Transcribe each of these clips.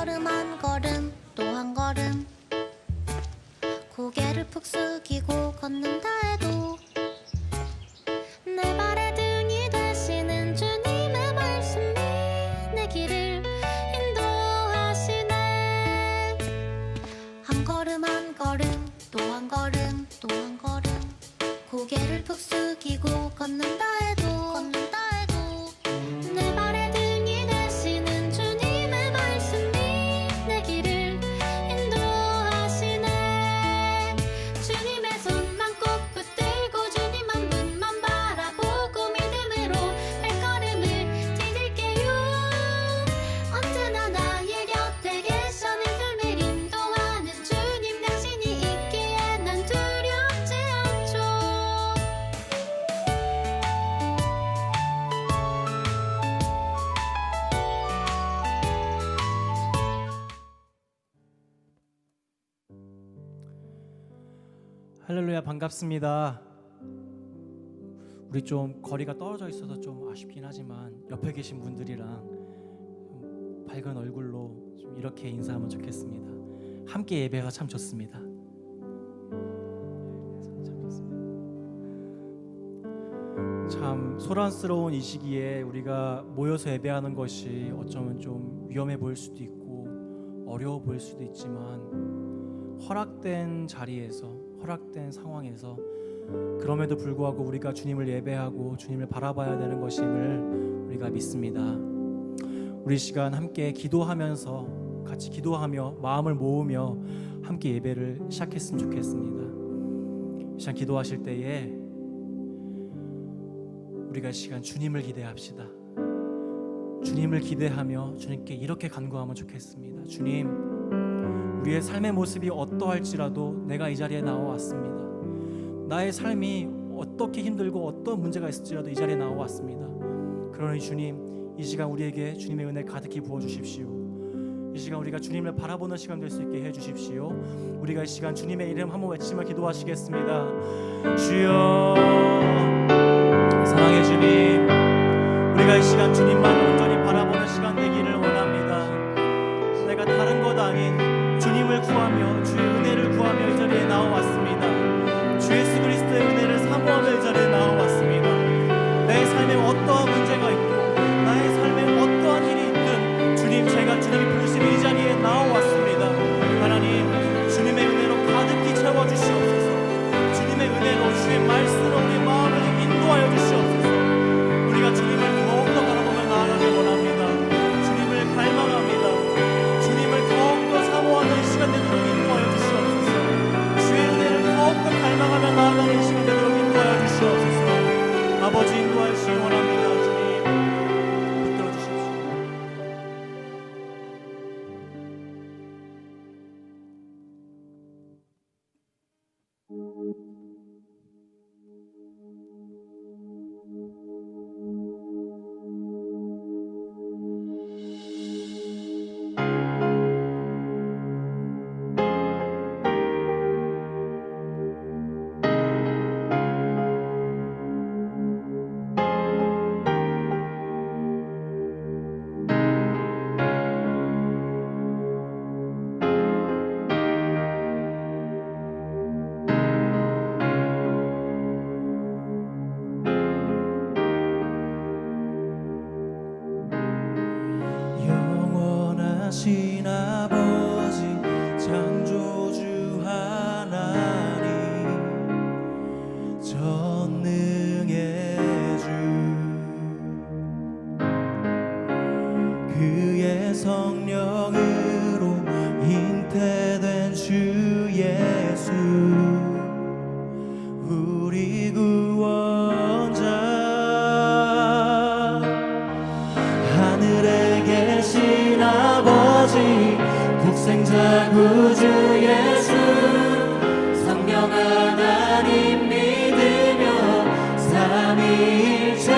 걸음 한 걸음 또 한 걸음 고개를 푹 숙이고 걷는다 해도 내 발의 등이 되시는 주님의 말씀이 내 길을 인도하시네. 한 걸음 한 걸음 또 한 걸음 또 한 걸음 고개를 푹 숙이고 걷는다 해도 내 발의 등이 되시는 주님의 말씀이 내 길을 인도하시네. 주님의 손만 꼭 붙들고 주님 한 분만 바라보고 믿음으로 발걸음을 디딜게요. 언제나 나의 곁에 계셔 내 삶을 인도하는 주님 당신이 있기에 난 두렵지 않죠. 할렐루야, 반갑습니다. 우리 좀 거리가 떨어져 있어서 좀 아쉽긴 하지만 옆에 계신 분들이랑 밝은 얼굴로 좀 이렇게 인사하면 좋겠습니다. 함께 예배가 참 좋습니다. 참 소란스러운 이 시기에 우리가 모여서 예배하는 것이 어쩌면 좀 위험해 보일 수도 있고 어려워 보일 수도 있지만 허락된 자리에서 허락된 상황에서 그럼에도 불구하고 우리가 주님을 예배하고 주님을 바라봐야 되는 것임을 우리가 믿습니다. 우리 시간 함께 기도하면서 같이 기도하며 마음을 모으며 함께 예배를 시작했으면 좋겠습니다. 이 시간 기도하실 때에 우리가 이 시간 주님을 기대합시다. 주님을 기대하며 주님께 이렇게 간구하면 좋겠습니다. 주님, 우리의 삶의 모습이 어떠할지라도 내가 이 자리에 나와왔습니다. 나의 삶이 어떻게 힘들고 어떤 문제가 있을지라도 이 자리에 나와왔습니다. 그러니 주님, 이 시간 우리에게 주님의 은혜 가득히 부어주십시오. 이 시간 우리가 주님을 바라보는 시간 될 수 있게 해주십시오. 우리가 이 시간 주님의 이름 한번 외치며 기도하시겠습니다. 주여, 사랑의 주님, 우리가 이 시간 주님만 온전히 바라보는 시간 되기를 원합니다. 내가 다른 것 아닌 주님을 구하며 주의 은혜를 구하며 이 자리에 나와왔습니다. 주 예수 그리스도의 은혜를 사모하며 이 자리에 나와왔습니다. 내 삶에 어떠한 문제가 있고 나의 삶에 어떠한 일이 있든 주님, 제가 주님이 부르시는 이 자리에 나와왔습니다. 하나님, 주님의 은혜로 가득히 채워주시옵소서. 주님의 은혜로 주의 말씀으로 우리 마음을 인도하여 주시옵소서. 우리가 주님을 더욱더 바라보며 나아가길 원합니다. 주님을 갈망합니다. 주님을 더욱더 사모하는 시간 되도록 인도하여 주시옵소서. 주의 은혜를 더욱더 갈망하며 나아가는 시간 되도록 인도하여 주시옵소서. 아버지, 인도하시기 원합니다. 주님, 붙들어 주십시오. 영원하신 아버지 창조주 하나님, 전능의 주, 그의 성령으로 잉태된 주 예수, 우리 구원자, 하늘에 계신 아버지, 독생자 구주 예수, 성령 하나님 믿으며 삼위일체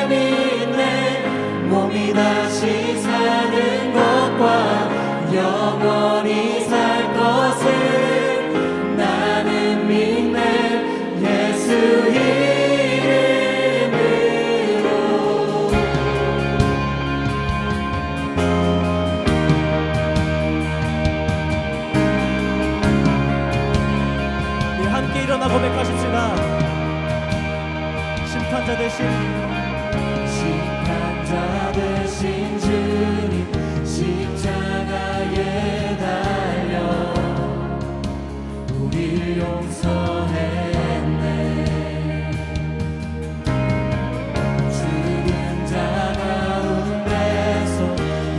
믿네. 몸이 다시 사는 것과 영원히 살 것을 나는 믿네. 예수 이름으로. 되신 심판자 되신 주님 십자가에 달려 우릴 용서했네. 죽은 자 가운데서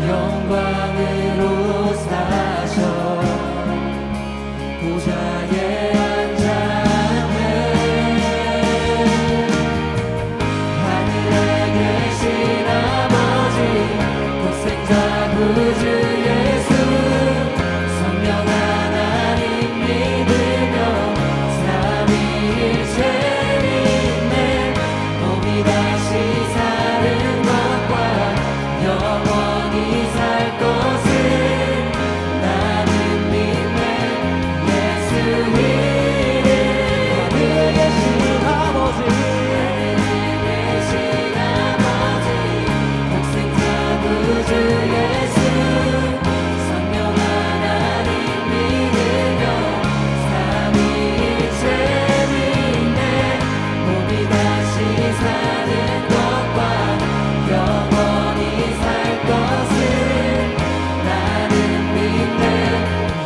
영광으로 사셔 보좌에 앉았네. 하늘에 계신 아버지 독생자 구주 예수 성령 하나님 믿으며 삼위일체 믿네. 몸이 다시 사는 것과 영원히 살 것을 나는 믿네. 예수 이름 하늘에 계신 아버지 독생자 구주 예수 성령 하나님 믿으며 삼위일체 믿네. 몸이 다시 사는 것과 영원히 살 것을 나는 믿네.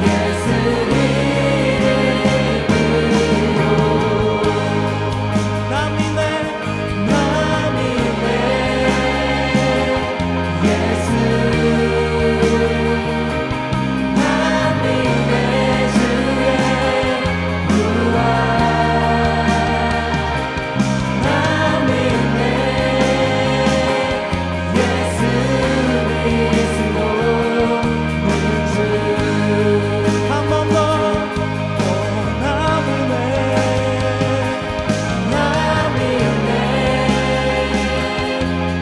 예수 이름으로 나 믿네. 나 믿네. 예수 나 믿네. 주의 구원 나 믿네. 예수 그리스도는 주 한 번 더. 나 믿네. 나 믿네.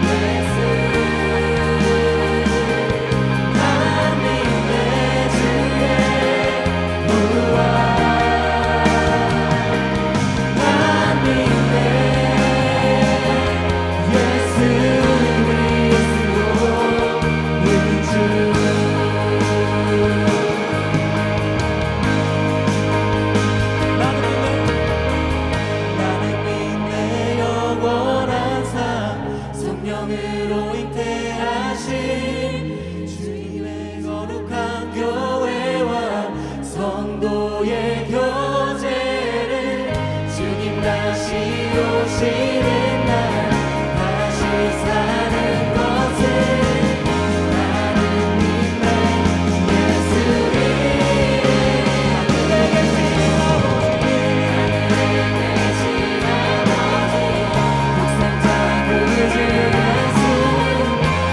예수 나 믿네. 주의 구원 나 믿네. 예수 그리스도는 주 나는 믿네. 영원한 삶 성령으로 잉태하신 주님의 거룩한 교회와 성도의 교제를 주님 다시 오시는 날 다시 사는 것을 나는 믿네. 예수 이름 하늘에 계신 아버지 독생자 구주 예수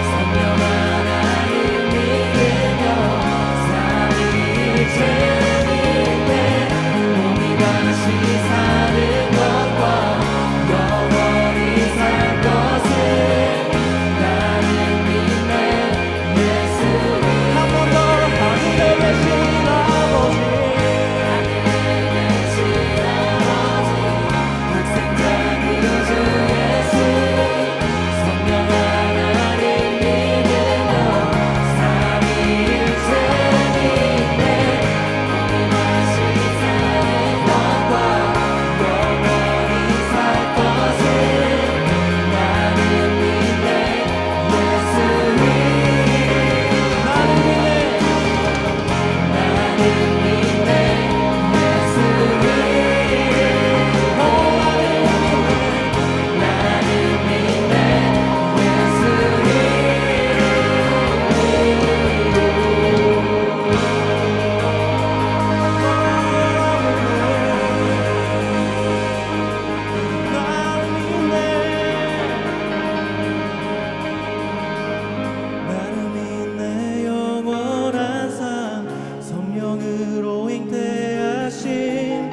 성령 하나님 믿으며 삼위일체 믿네. 몸이 다시 사는 것과 영원히 살 것을 나는 믿네. 예수 한 번 더. 하늘에 계신 아버지. 독생자 구주 예수 성령 하나님 믿으며 삼위일체 믿네. 몸이 다시 사는 것과 영원히 살 것을 나는 믿네. 예수 이름 나는 믿네. 나는 믿네. 예수 이름 나는 믿네. 예수 나는 믿네. 영원한 삶 성령으로 잉태하신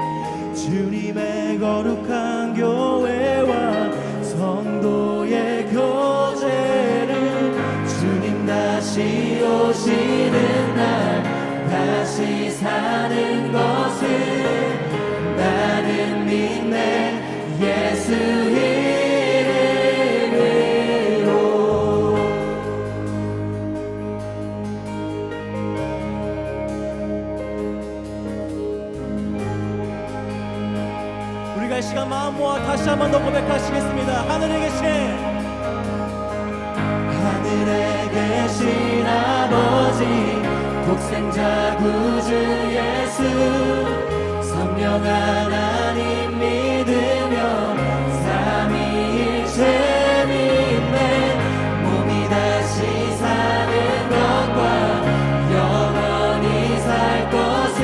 주님의 거룩한 교회와 성도의 교제를 주님 다시 오시는 날 다시 사는 것을 나는 믿네. 예수 이름으로 우리가 시간 마음 모아 다시 한 번 더 고백하시겠습니다. 하늘에 계신 아버지 독생자 구주 예수 성령 하나님 믿으며 삼위일체 믿네 몸이 다시 사는 것과 영원히 살 것을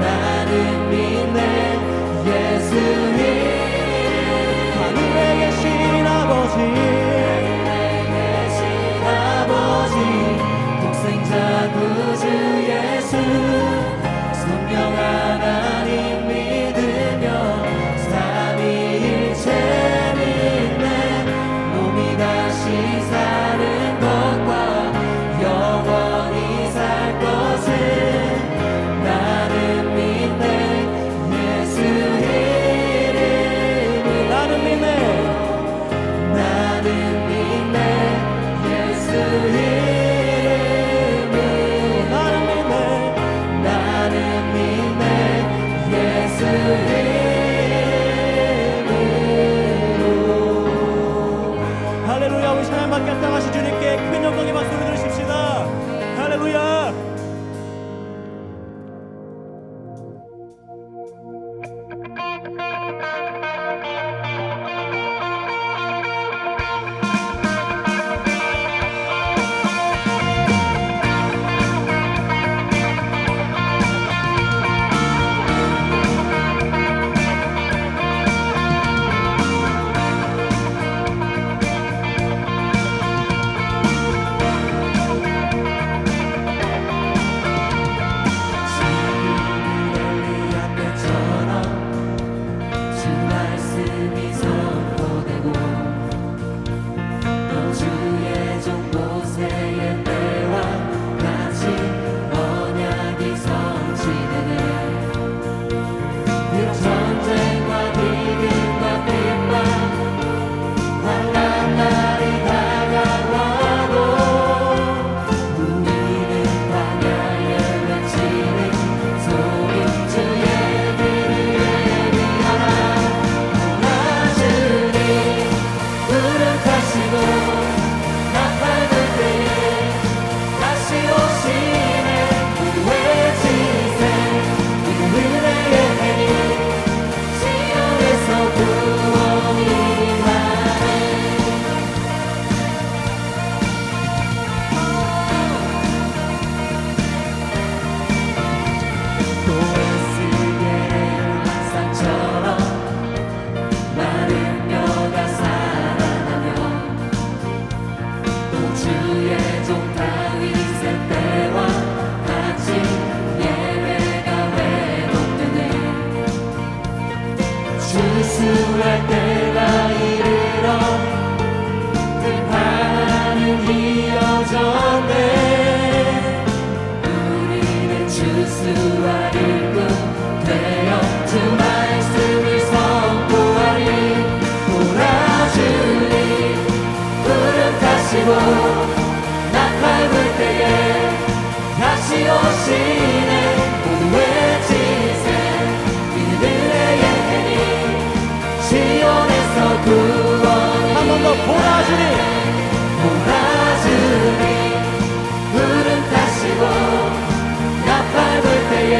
나는 믿네 예수 이름 하늘에 계신 아버지 독생자 구주 예수 성령 하나님 믿으며 삼위일체 믿네 몸이 다시 사는 것과 영원히 살 것을 나는 믿네 예수 이름이 나는 믿네 나는 믿네 예수 이름 할렐루야. 우리 찬양받게 합당하신 주님께 큰 영광의 박수를 들으십시다. 할렐루야. 주수할 때가 이르러 등판하는 이어졌네 우리는 주수와 일꾼 되어 주 말씀을 선포하리 돌아주리 구름 타시고 나팔 불 때에 다시 오시네 모두 외치세 이들의 시온에서 구원이 한 번 더 보라주니 구름 타시고 나팔 불 때에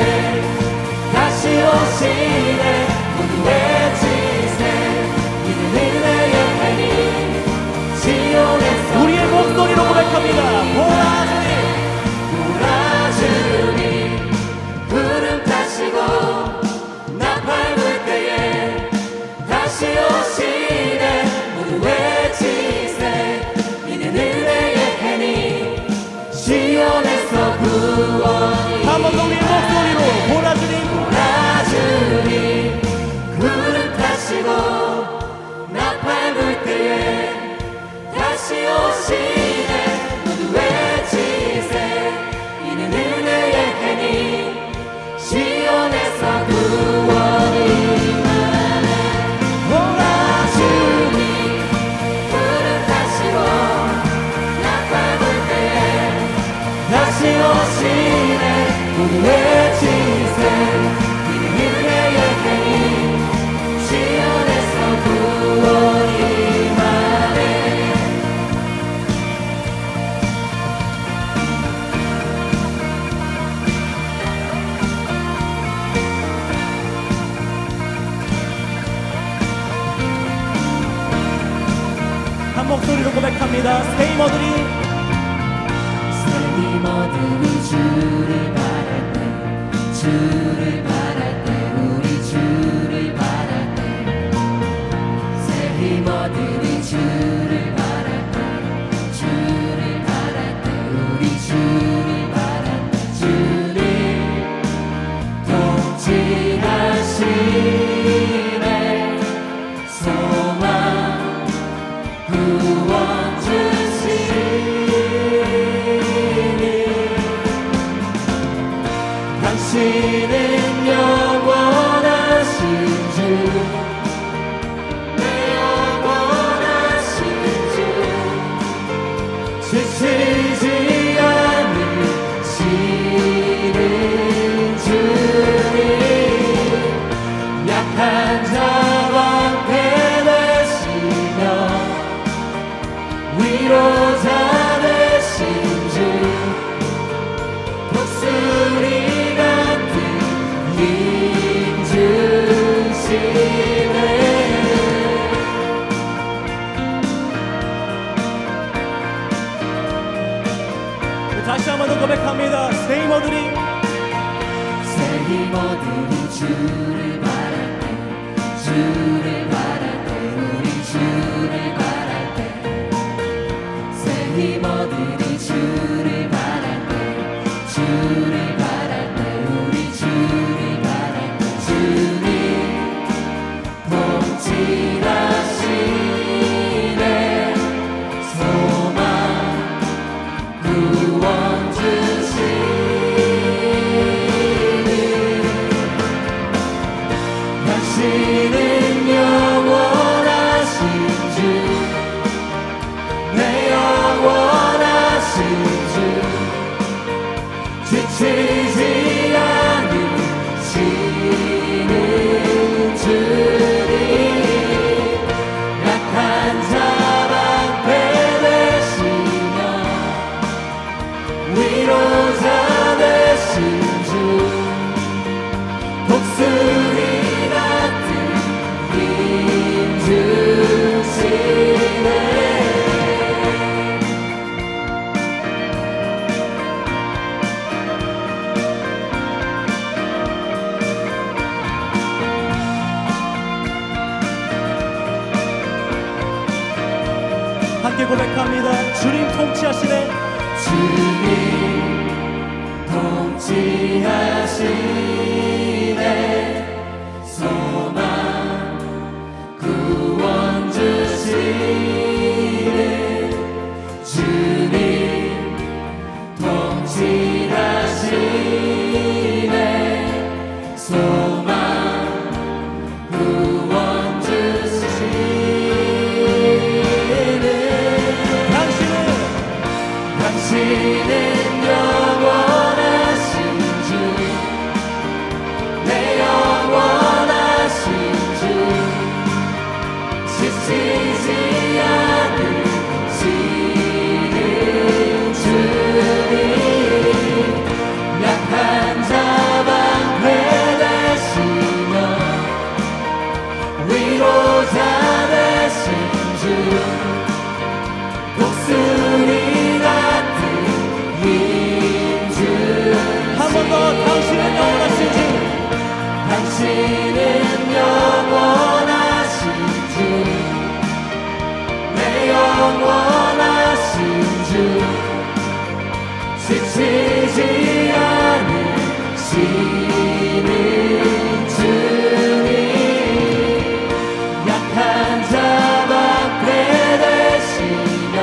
다시 오시네 모두 외치세 이는 은혜의 해니 시온에서 우리의 목소리로 고백합니다. 보라주니 구름 타시고 나팔 불 때에 다시 오시네 모두 외치세 이는 은혜의 해니 시온에서 구원이 한 번 더 우리의 목소리로 보라주니 구름 타시고 나팔 불 때에 다시 오시네 모두 외치세 이는 은혜의 해니 시온에서 구원이 다시 오시네 모두 외치세 이는 은혜의 해니 힘어들이 주를 바랄 때 주를 바랄 때 우리 주를 바랄 때 새 힘어들이 주를 바랄 때 주를 바랄 때 우리 주를 바랄 때 주님 통치하시네 소망 구원 주시니 당신은 영원하신 주 내 영원하신 주 지치지 않으시는 주님 약한 자 방패 되시며 위로자 되신 주 독수리 같은 힘 주시네 다시 한 번 더 고백합니다. 새 힘어들이 새 힘어들이 주를 바랄 때 주를 바랄 때 우리 주를 바랄 때 새 힘어들이 주를 바랄 때 주를 바랄 때 우리 주를 바랄 때 주님 통치하시네 소망 구원 주시니 당신은 영원하신 주 내 영원하신 주 지치지 않으시는 주님 약한 자 방패 되시며 위로자 되신 주 독수리 같은 힘 주시네 함께 고백합니다. 주님 통치하시네 주님 통치하시네 소망 구원 주시네 주님 통치하시네 소망 구원 주시네 당신은 영원하신 주 내 영원하신 주 지치지 않으시는 주님 약한 자 방패 되시며 위로자 되신 주 독수리 같은 힘 주 한 번 더 당신은 영원하신 주 당신은 영원하신 주 내 영원하신 주 지치지 않으시는 주님 약한 자 방패 되시며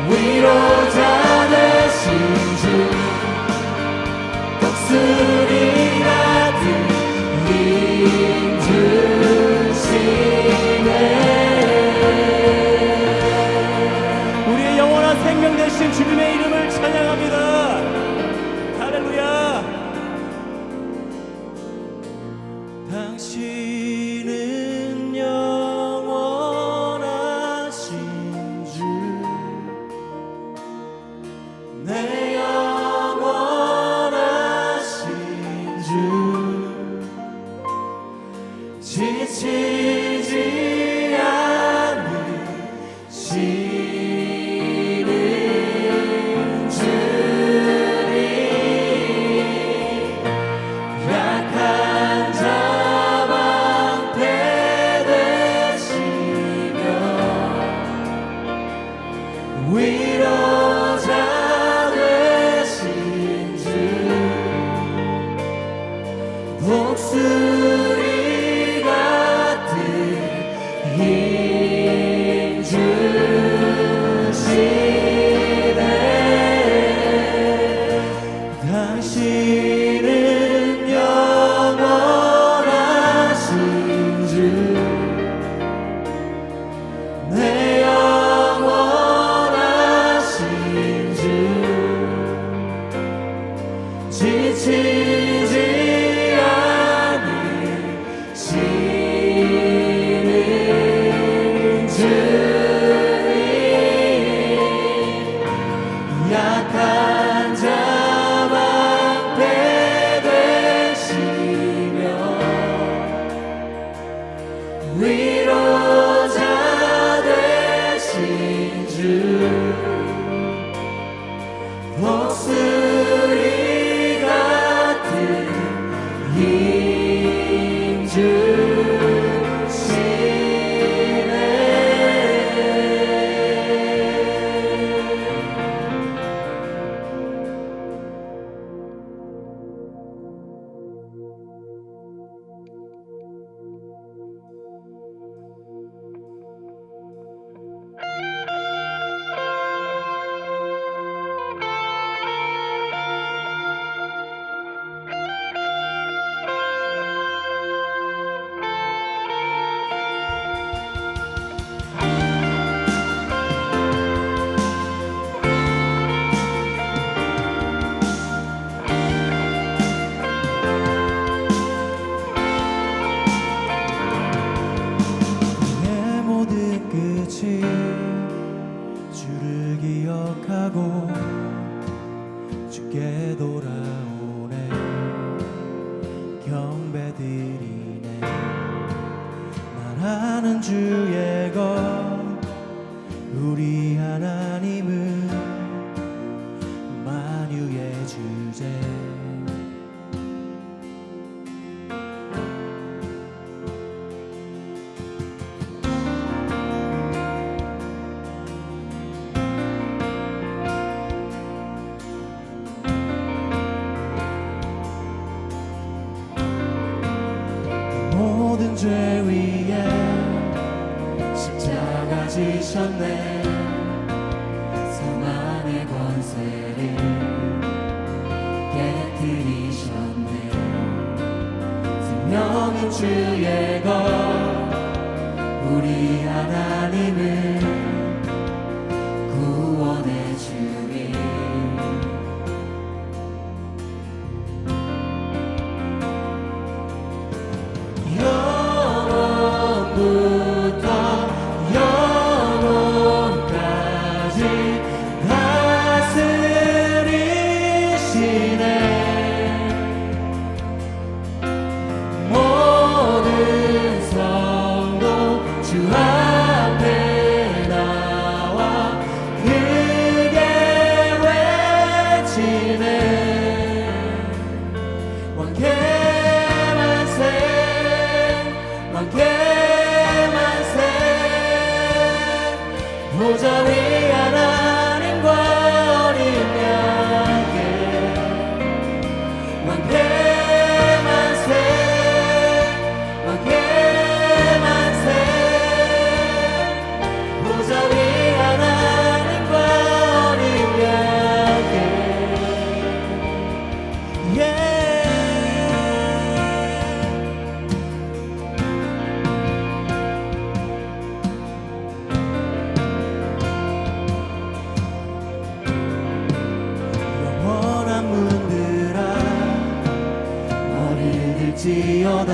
위로자 되신 주 독수리 같은 힘 주시네 우리의 영원한 생명 되신 주님의 이름을 찬양합니다. 약한 자 방패 되시며 위로자 되신 주 독수리 같은 힘 주시네. 내 모든 끝이 주를 기억하고 주께 돌아오네. 경배드리네. 나라는 주의 것 우리 하나님은 만유의 주제. 모든 죄 위에 십자가 지셨네. 사망의 권세를 깨뜨리셨네. 생명은 주의 것 우리 하나님은 구원의 주님. 영원부터 영원까지 다스리시네. 모든 성도 주 앞에 나와 크게 외치네. 왕께 만세 왕께 만세. 보좌 위 하나님과 어린 양께 왕께 만세 왕께 만세. 보좌 위 하나님과 어린 양께 영원한 문들아 머리를 들지어다.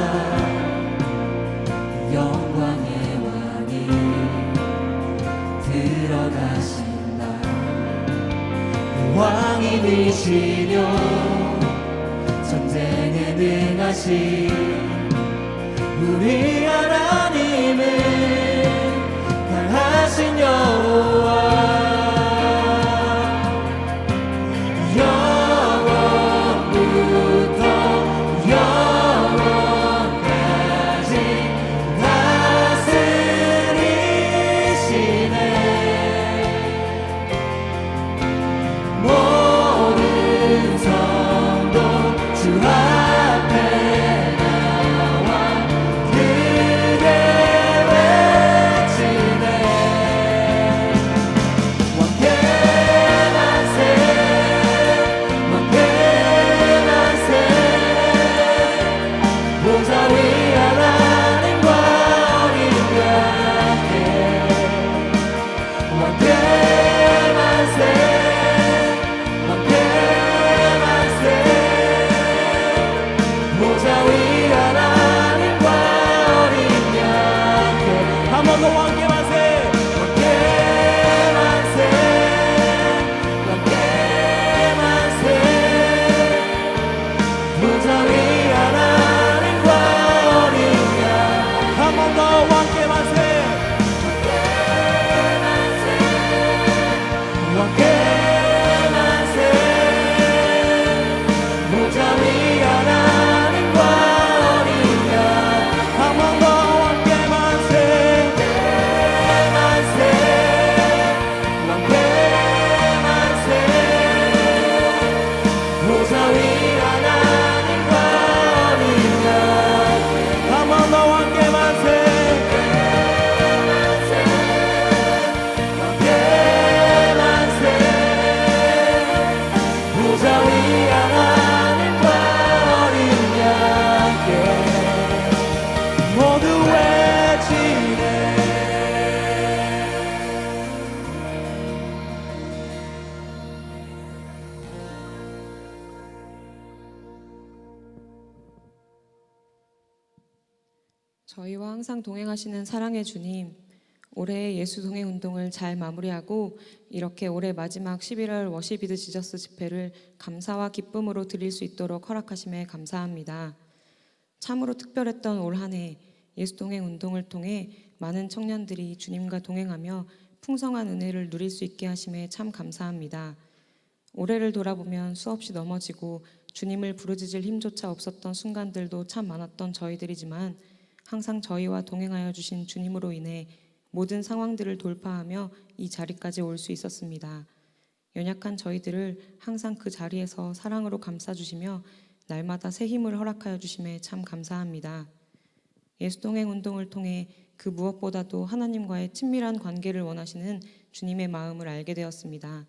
영광의 왕이 들어가신다. 그 왕이시며 전쟁에 능하신 우리 하나님은 강하신 여호와. 영원부터 영원까지 다스리시네. 모든 성도 주 앞에 나와 크게 저희와 항상 동행하시는 사랑의 주님, 올해 예수 동행 운동을 잘 마무리하고 이렇게 올해 마지막 11월 워십 위드 지저스 집회를 감사와 기쁨으로 드릴 수 있도록 허락하심에 감사합니다. 참으로 특별했던 올 한 해 예수 동행 운동을 통해 많은 청년들이 주님과 동행하며 풍성한 은혜를 누릴 수 있게 하심에 참 감사합니다. 올해를 돌아보면 수없이 넘어지고 주님을 부르짖을 힘조차 없었던 순간들도 참 많았던 저희들이지만 항상 저희와 동행하여 주신 주님으로 인해 모든 상황들을 돌파하며 이 자리까지 올 수 있었습니다. 연약한 저희들을 항상 그 자리에서 사랑으로 감싸주시며 날마다 새 힘을 허락하여 주심에 참 감사합니다. 예수동행 운동을 통해 그 무엇보다도 하나님과의 친밀한 관계를 원하시는 주님의 마음을 알게 되었습니다.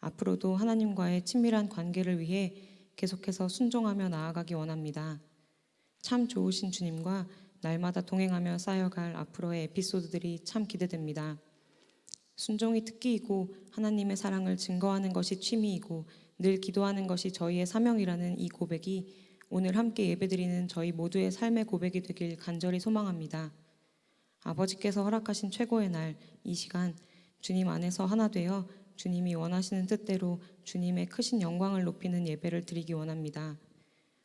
앞으로도 하나님과의 친밀한 관계를 위해 계속해서 순종하며 나아가기 원합니다. 참 좋으신 주님과 날마다 동행하며 쌓여갈 앞으로의 에피소드들이 참 기대됩니다. 순종이 특기이고 하나님의 사랑을 증거하는 것이 취미이고 늘 기도하는 것이 저희의 사명이라는 이 고백이 오늘 함께 예배드리는 저희 모두의 삶의 고백이 되길 간절히 소망합니다. 아버지께서 허락하신 최고의 날, 이 시간 주님 안에서 하나 되어 주님이 원하시는 뜻대로 주님의 크신 영광을 높이는 예배를 드리기 원합니다.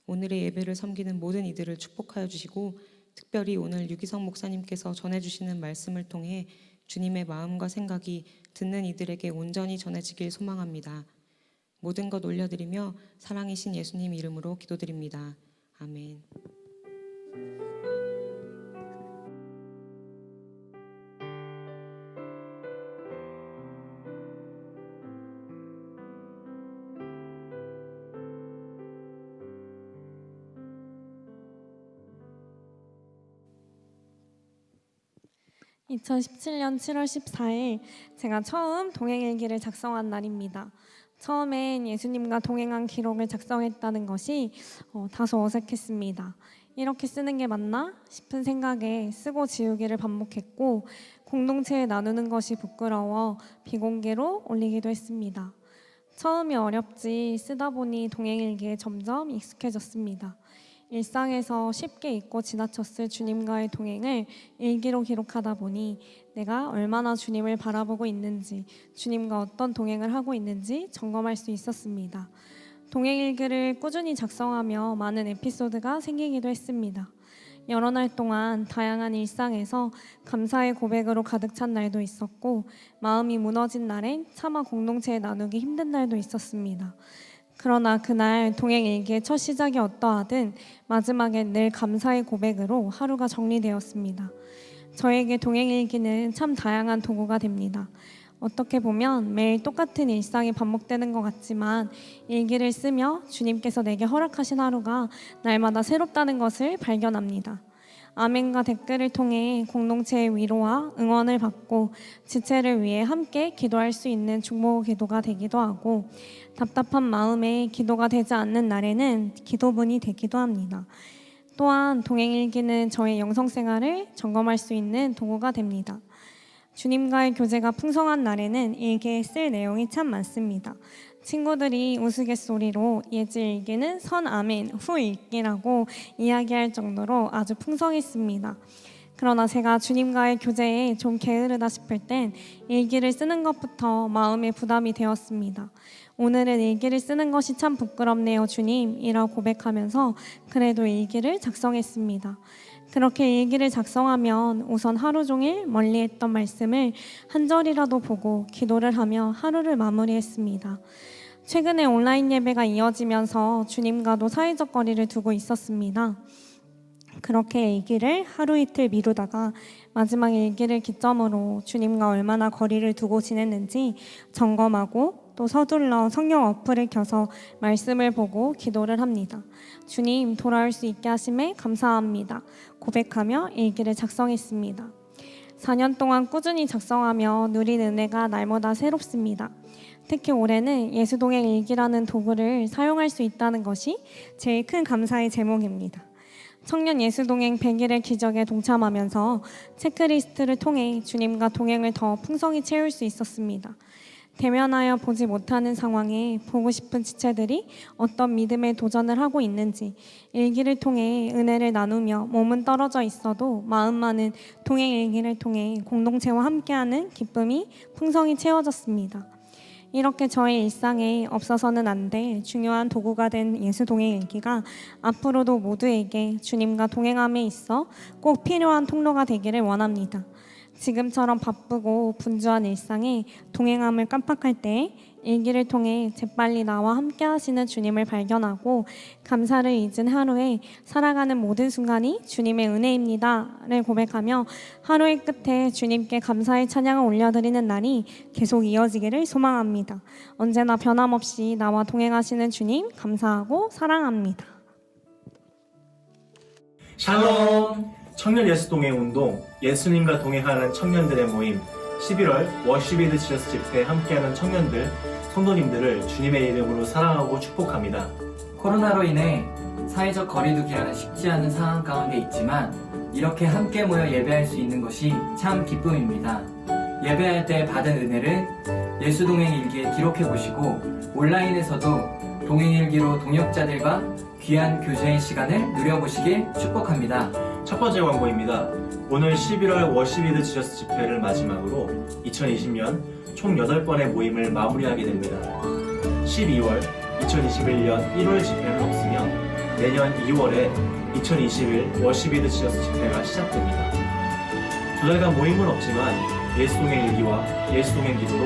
오늘의 예배를 섬기는 모든 이들을 축복하여 주시고 특별히 오늘 유기성 목사님께서 전해주시는 말씀을 통해 주님의 마음과 생각이 듣는 이들에게 온전히 전해지길 소망합니다. 모든 것 올려드리며 사랑이신 예수님 이름으로 기도드립니다. 아멘. (2017년 7월 14일) 제가 처음 동행일기를 작성한 날입니다. 처음엔 예수님과 동행한 기록을 작성했다는 것이 다소 어색했습니다. 이렇게 쓰는 게 맞나 싶은 생각에 쓰고 지우기를 반복했고 공동체에 나누는 것이 부끄러워 비공개로 올리기도 했습니다. 처음이 어렵지 쓰다 보니 동행일기에 점점 익숙해졌습니다. 일상에서 쉽게 잊고 지나쳤을 주님과의 동행을 일기로 기록하다 보니 내가 얼마나 주님을 바라보고 있는지, 주님과 어떤 동행을 하고 있는지 점검할 수 있었습니다. 동행일기를 꾸준히 작성하며 많은 에피소드가 생기기도 했습니다. 여러 날 동안 다양한 일상에서 감사의 고백으로 가득 찬 날도 있었고 마음이 무너진 날엔 차마 공동체에 나누기 힘든 날도 있었습니다. 그러나 그날 동행일기의 첫 시작이 어떠하든 마지막엔 늘 감사의 고백으로 하루가 정리되었습니다. 저에게 동행일기는 참 다양한 도구가 됩니다. 어떻게 보면 매일 똑같은 일상이 반복되는 것 같지만 일기를 쓰며 주님께서 내게 허락하신 하루가 날마다 새롭다는 것을 발견합니다. 아멘과 댓글을 통해 공동체의 위로와 응원을 받고 지체를 위해 함께 기도할 수 있는 중보 기도가 되기도 하고 답답한 마음에 기도가 되지 않는 날에는 기도문이 되기도 합니다. 또한 동행일기는 저의 영성생활을 점검할 수 있는 도구가 됩니다. 주님과의 교제가 풍성한 날에는 일기에 쓸 내용이 참 많습니다. 친구들이 우스갯소리로 예지 일기는 선 아멘 후 읽기라고 이야기할 정도로 아주 풍성했습니다. 그러나 제가 주님과의 교제에 좀 게으르다 싶을 땐 일기를 쓰는 것부터 마음의 부담이 되었습니다. 오늘은 일기를 쓰는 것이 참 부끄럽네요 주님 이라고 고백하면서 그래도 일기를 작성했습니다. 그렇게 일기를 작성하면 우선 하루 종일 멀리했던 말씀을 한 절이라도 보고 기도를 하며 하루를 마무리했습니다. 최근에 온라인 예배가 이어지면서 주님과도 사회적 거리를 두고 있었습니다. 그렇게 일기를 하루 이틀 미루다가 마지막 일기를 기점으로 주님과 얼마나 거리를 두고 지냈는지 점검하고 또 서둘러 성경 어플을 켜서 말씀을 보고 기도를 합니다. 주님 돌아올 수 있게 하심에 감사합니다. 고백하며 일기를 작성했습니다. 4년 동안 꾸준히 작성하며 누린 은혜가 날마다 새롭습니다. 특히 올해는 예수동행 일기라는 도구를 사용할 수 있다는 것이 제일 큰 감사의 제목입니다. 청년 예수동행 100일의 기적에 동참하면서 체크리스트를 통해 주님과 동행을 더 풍성히 채울 수 있었습니다. 대면하여 보지 못하는 상황에 보고 싶은 지체들이 어떤 믿음에 도전을 하고 있는지 일기를 통해 은혜를 나누며 몸은 떨어져 있어도 마음만은 동행 일기를 통해 공동체와 함께하는 기쁨이 풍성히 채워졌습니다. 이렇게 저의 일상에 없어서는 안 될 중요한 도구가 된 예수 동행 일기가 앞으로도 모두에게 주님과 동행함에 있어 꼭 필요한 통로가 되기를 원합니다. 지금처럼 바쁘고 분주한 일상에 동행함을 깜빡할 때 일기를 통해 재빨리 나와 함께 하시는 주님을 발견하고 감사를 잊은 하루에 살아가는 모든 순간이 주님의 은혜입니다를 고백하며 하루의 끝에 주님께 감사의 찬양을 올려드리는 날이 계속 이어지기를 소망합니다. 언제나 변함없이 나와 동행하시는 주님 감사하고 사랑합니다. 샬롬! 청년 예수 동행 운동, 예수님과 동행하는 청년들의 모임, 11월 워시비드 지저스 집회에 함께하는 청년들, 성도님들을 주님의 이름으로 사랑하고 축복합니다. 코로나로 인해 사회적 거리두기하는 쉽지 않은 상황 가운데 있지만 이렇게 함께 모여 예배할 수 있는 것이 참 기쁨입니다. 예배할 때 받은 은혜를 예수 동행 일기에 기록해 보시고 온라인에서도 동행 일기로 동역자들과 귀한 교제의 시간을 누려보시길 축복합니다. 첫 번째 광고입니다. 오늘 11월 워시비드 지저스 집회를 마지막으로 2020년 총 8번의 모임을 마무리하게 됩니다. 12월 2021년 1월 집회는 없으며 내년 2월에 2021 워시비드 지저스 집회가 시작됩니다. 2달간 모임은 없지만 예수동행 일기와 예수동행 기도로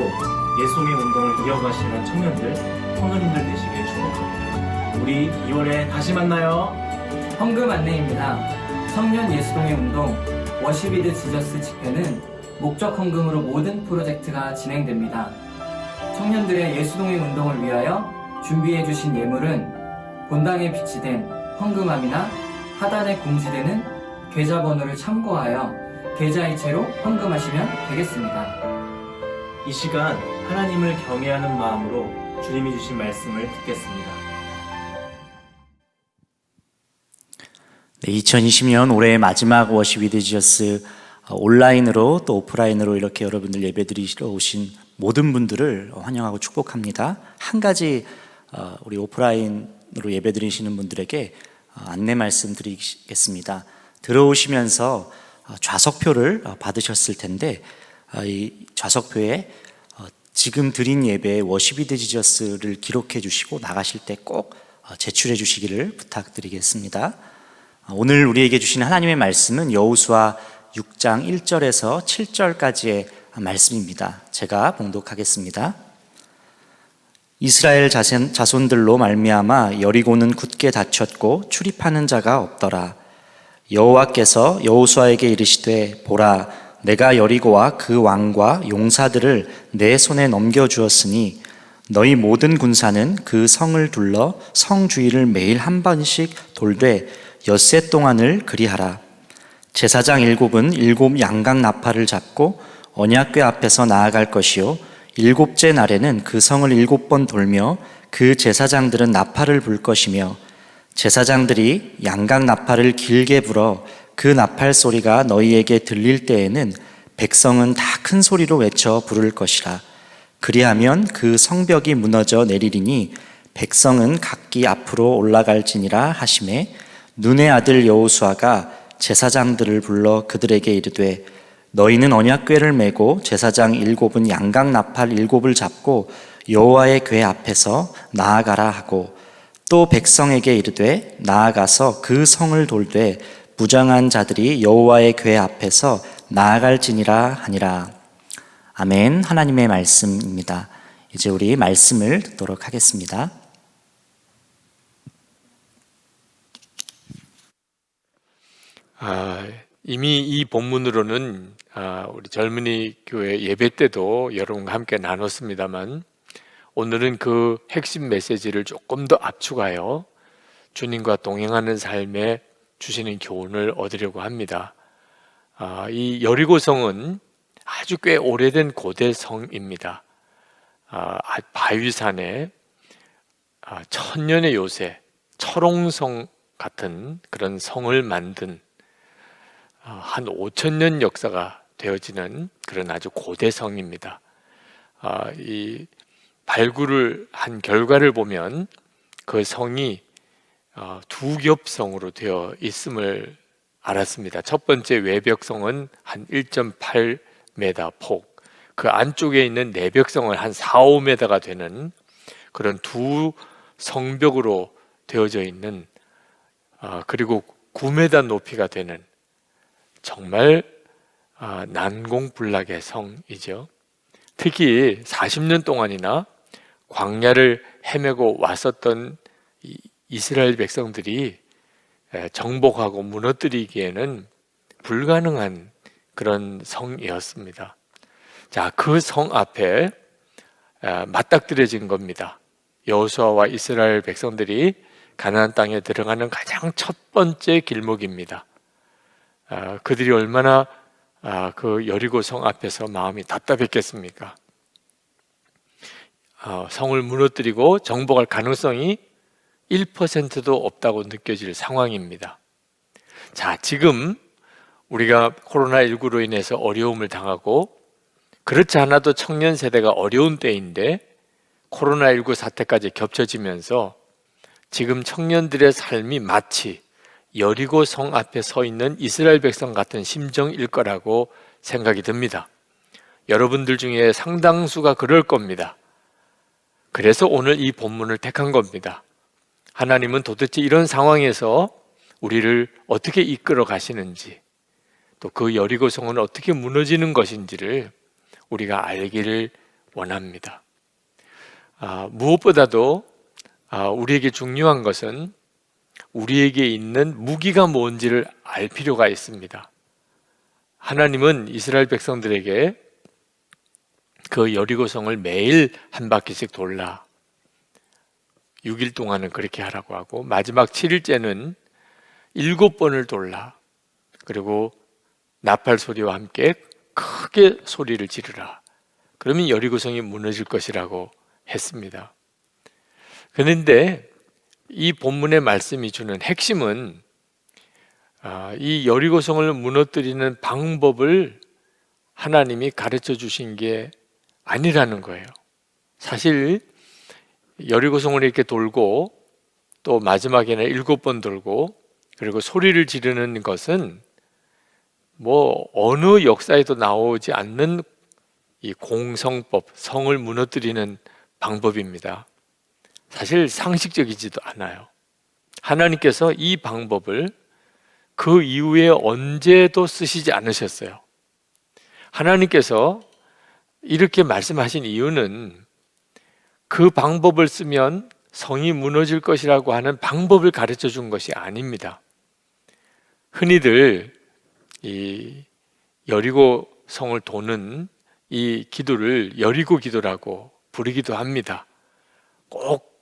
예수동행 운동을 이어가시는 청년들, 성도님들 되시길 축복합니다. 우리 2월에 다시 만나요. 헌금 안내입니다. 청년 예수동행 운동 워시비드 지저스 집회는 목적 헌금으로 모든 프로젝트가 진행됩니다. 청년들의 예수동행 운동을 위하여 준비해 주신 예물은 본당에 비치된 헌금함이나 하단에 공지되는 계좌번호를 참고하여 계좌이체로 헌금하시면 되겠습니다. 이 시간 하나님을 경외하는 마음으로 주님이 주신 말씀을 듣겠습니다. 2020년 올해의 마지막 워시비드 지저스 온라인으로 또 오프라인으로 이렇게 여러분들 예배드리러 오신 모든 분들을 환영하고 축복합니다. 한 가지 우리 오프라인으로 예배드리시는 분들에게 안내 말씀드리겠습니다. 들어오시면서 좌석표를 받으셨을 텐데 이 좌석표에 지금 드린 예배의 워시비드 지저스를 기록해 주시고 나가실 때 꼭 제출해 주시기를 부탁드리겠습니다. 오늘 우리에게 주신 하나님의 말씀은 여호수아 6장 1절에서 7절까지의 말씀입니다. 제가 봉독하겠습니다. 이스라엘 자손들로 말미암아 여리고는 굳게 닫혔고 출입하는 자가 없더라. 여호와께서 여호수아에게 이르시되 보라 내가 여리고와 그 왕과 용사들을 내 손에 넘겨주었으니 너희 모든 군사는 그 성을 둘러 성 주위를 매일 한 번씩 돌되 엿새 동안을 그리하라. 제사장 7은 7 양각 나팔을 잡고 언약궤 앞에서 나아갈 것이요 7째 날에는 그 성을 7번 돌며 그 제사장들은 나팔을 불 것이며 제사장들이 양각 나팔을 길게 불어 그 나팔 소리가 너희에게 들릴 때에는 백성은 다 큰 소리로 외쳐 부를 것이라. 그리하면 그 성벽이 무너져 내리리니 백성은 각기 앞으로 올라갈지니라 하시매 눈의 아들 여호수아가 제사장들을 불러 그들에게 이르되 너희는 언약궤를 메고 제사장 7은 양각 나팔 7을 잡고 여호와의 궤 앞에서 나아가라 하고 또 백성에게 이르되 나아가서 그 성을 돌되 무장한 자들이 여호와의 궤 앞에서 나아갈지니라 하니라. 아멘. 하나님의 말씀입니다. 이제 우리 말씀을 듣도록 하겠습니다. 이미 이 본문으로는 우리 젊은이 교회 예배 때도 여러분과 함께 나눴습니다만 오늘은 그 핵심 메시지를 조금 더 압축하여 주님과 동행하는 삶에 주시는 교훈을 얻으려고 합니다. 이 여리고성은 아주 꽤 오래된 고대 성입니다. 바위산에 천년의 요새, 철옹성 같은 그런 성을 만든 한 5,000년 역사가 되어지는 그런 아주 고대 성입니다. 이 발굴을 한 결과를 보면 그 성이 두 겹성으로 되어 있음을 알았습니다. 첫 번째 외벽성은 한 1.8m 폭, 그 안쪽에 있는 내벽성은 한 4, 5m가 되는 그런 두 성벽으로 되어져 있는 그리고 9m 높이가 되는 정말 난공불락의 성이죠. 특히 40년 동안이나 광야를 헤매고 왔었던 이스라엘 백성들이 정복하고 무너뜨리기에는 불가능한 그런 성이었습니다. 자, 그 성 앞에 맞닥뜨려진 겁니다. 여호수아와 이스라엘 백성들이 가나안 땅에 들어가는 가장 첫 번째 길목입니다. 그들이 얼마나 그 여리고 성 앞에서 마음이 답답했겠습니까? 성을 무너뜨리고 정복할 가능성이 1%도 없다고 느껴질 상황입니다. 자, 지금 우리가 코로나19로 인해서 어려움을 당하고 그렇지 않아도 청년 세대가 어려운 때인데 코로나19 사태까지 겹쳐지면서 지금 청년들의 삶이 마치 여리고 성 앞에 서 있는 이스라엘 백성 같은 심정일 거라고 생각이 듭니다. 여러분들 중에 상당수가 그럴 겁니다. 그래서 오늘 이 본문을 택한 겁니다. 하나님은 도대체 이런 상황에서 우리를 어떻게 이끌어 가시는지, 또 그 여리고 성은 어떻게 무너지는 것인지를 우리가 알기를 원합니다. 무엇보다도 우리에게 중요한 것은 우리에게 있는 무기가 뭔지를 알 필요가 있습니다. 하나님은 이스라엘 백성들에게 그 여리고성을 매일 한 바퀴씩 돌라 6일 동안은 그렇게 하라고 하고 마지막 7일째는 7번을 돌라, 그리고 나팔 소리와 함께 크게 소리를 지르라. 그러면 여리고성이 무너질 것이라고 했습니다. 그런데 이 본문의 말씀이 주는 핵심은 이 여리고성을 무너뜨리는 방법을 하나님이 가르쳐 주신 게 아니라는 거예요. 사실 여리고성을 이렇게 돌고 또 마지막에는 7번 돌고 그리고 소리를 지르는 것은 뭐 어느 역사에도 나오지 않는 이 공성법, 성을 무너뜨리는 방법입니다. 사실 상식적이지도 않아요. 하나님께서 이 방법을 그 이후에 언제도 쓰시지 않으셨어요. 하나님께서 이렇게 말씀하신 이유는 그 방법을 쓰면 성이 무너질 것이라고 하는 방법을 가르쳐 준 것이 아닙니다. 흔히들 이 여리고 성을 도는 이 기도를 여리고 기도라고 부르기도 합니다. 꼭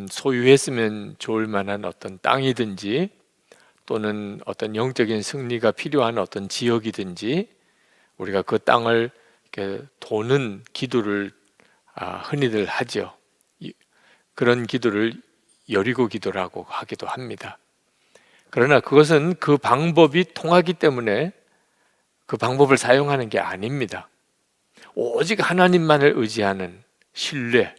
소유했으면 좋을 만한 어떤 땅이든지 또는 어떤 영적인 승리가 필요한 어떤 지역이든지 우리가 그 땅을 이렇게 도는 기도를 흔히들 하죠. 그런 기도를 여리고 기도라고 하기도 합니다. 그러나 그것은 그 방법이 통하기 때문에 그 방법을 사용하는 게 아닙니다. 오직 하나님만을 의지하는 신뢰,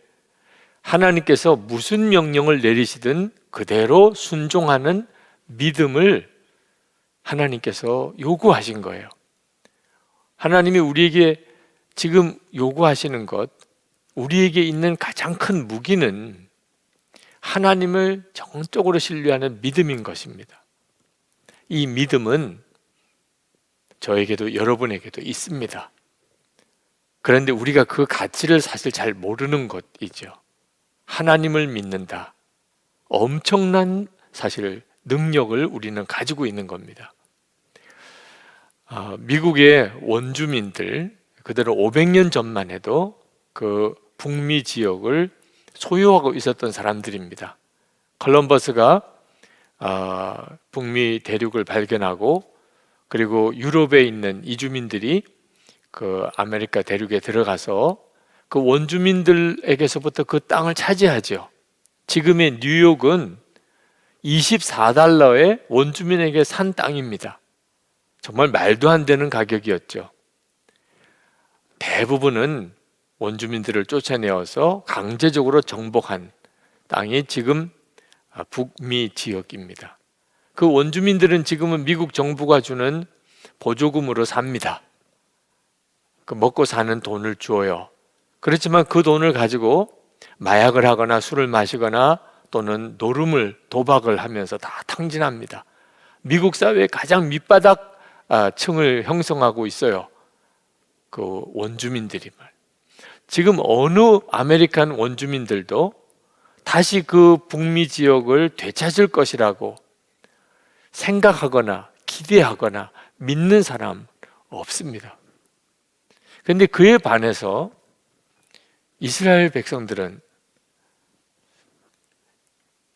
하나님께서 무슨 명령을 내리시든 그대로 순종하는 믿음을 하나님께서 요구하신 거예요. 하나님이 우리에게 지금 요구하시는 것, 우리에게 있는 가장 큰 무기는 하나님을 정적으로 신뢰하는 믿음인 것입니다. 이 믿음은 저에게도 여러분에게도 있습니다. 그런데 우리가 그 가치를 사실 잘 모르는 것이죠. 하나님을 믿는다. 엄청난 사실 능력을 우리는 가지고 있는 겁니다. 미국의 원주민들, 그대로 500년 전만 해도 그 북미 지역을 소유하고 있었던 사람들입니다. 콜럼버스가 북미 대륙을 발견하고 그리고 유럽에 있는 이주민들이 그 아메리카 대륙에 들어가서 그 원주민들에게서부터 그 땅을 차지하죠. 지금의 뉴욕은 24달러에 원주민에게 산 땅입니다. 정말 말도 안 되는 가격이었죠. 대부분은 원주민들을 쫓아내어서 강제적으로 정복한 땅이 지금 북미 지역입니다. 그 원주민들은 지금은 미국 정부가 주는 보조금으로 삽니다. 그 먹고 사는 돈을 주어요. 그렇지만 그 돈을 가지고 마약을 하거나 술을 마시거나 또는 노름을, 도박을 하면서 다 탕진합니다. 미국 사회의 가장 밑바닥 층을 형성하고 있어요. 그 원주민들이 말. 지금 어느 아메리칸 원주민들도 다시 그 북미 지역을 되찾을 것이라고 생각하거나 기대하거나 믿는 사람 없습니다. 그런데 그에 반해서 이스라엘 백성들은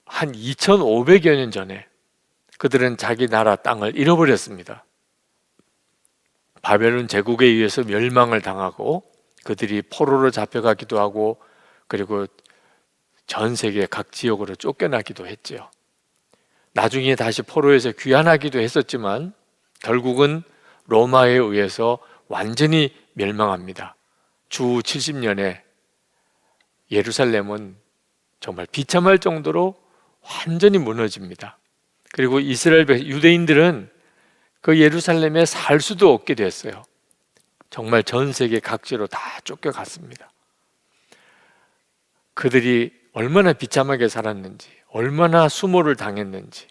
한 2500여 년 전에 그들은 자기 나라 땅을 잃어버렸습니다. 바벨론 제국에 의해서 멸망을 당하고 그들이 포로로 잡혀가기도 하고 그리고 전 세계 각 지역으로 쫓겨나기도 했죠. 나중에 다시 포로에서 귀환하기도 했었지만 결국은 로마에 의해서 완전히 멸망합니다. 주 70년에 예루살렘은 정말 비참할 정도로 완전히 무너집니다. 그리고 이스라엘 유대인들은 그 예루살렘에 살 수도 없게 됐어요. 정말 전 세계 각지로 다 쫓겨갔습니다. 그들이 얼마나 비참하게 살았는지, 얼마나 수모를 당했는지.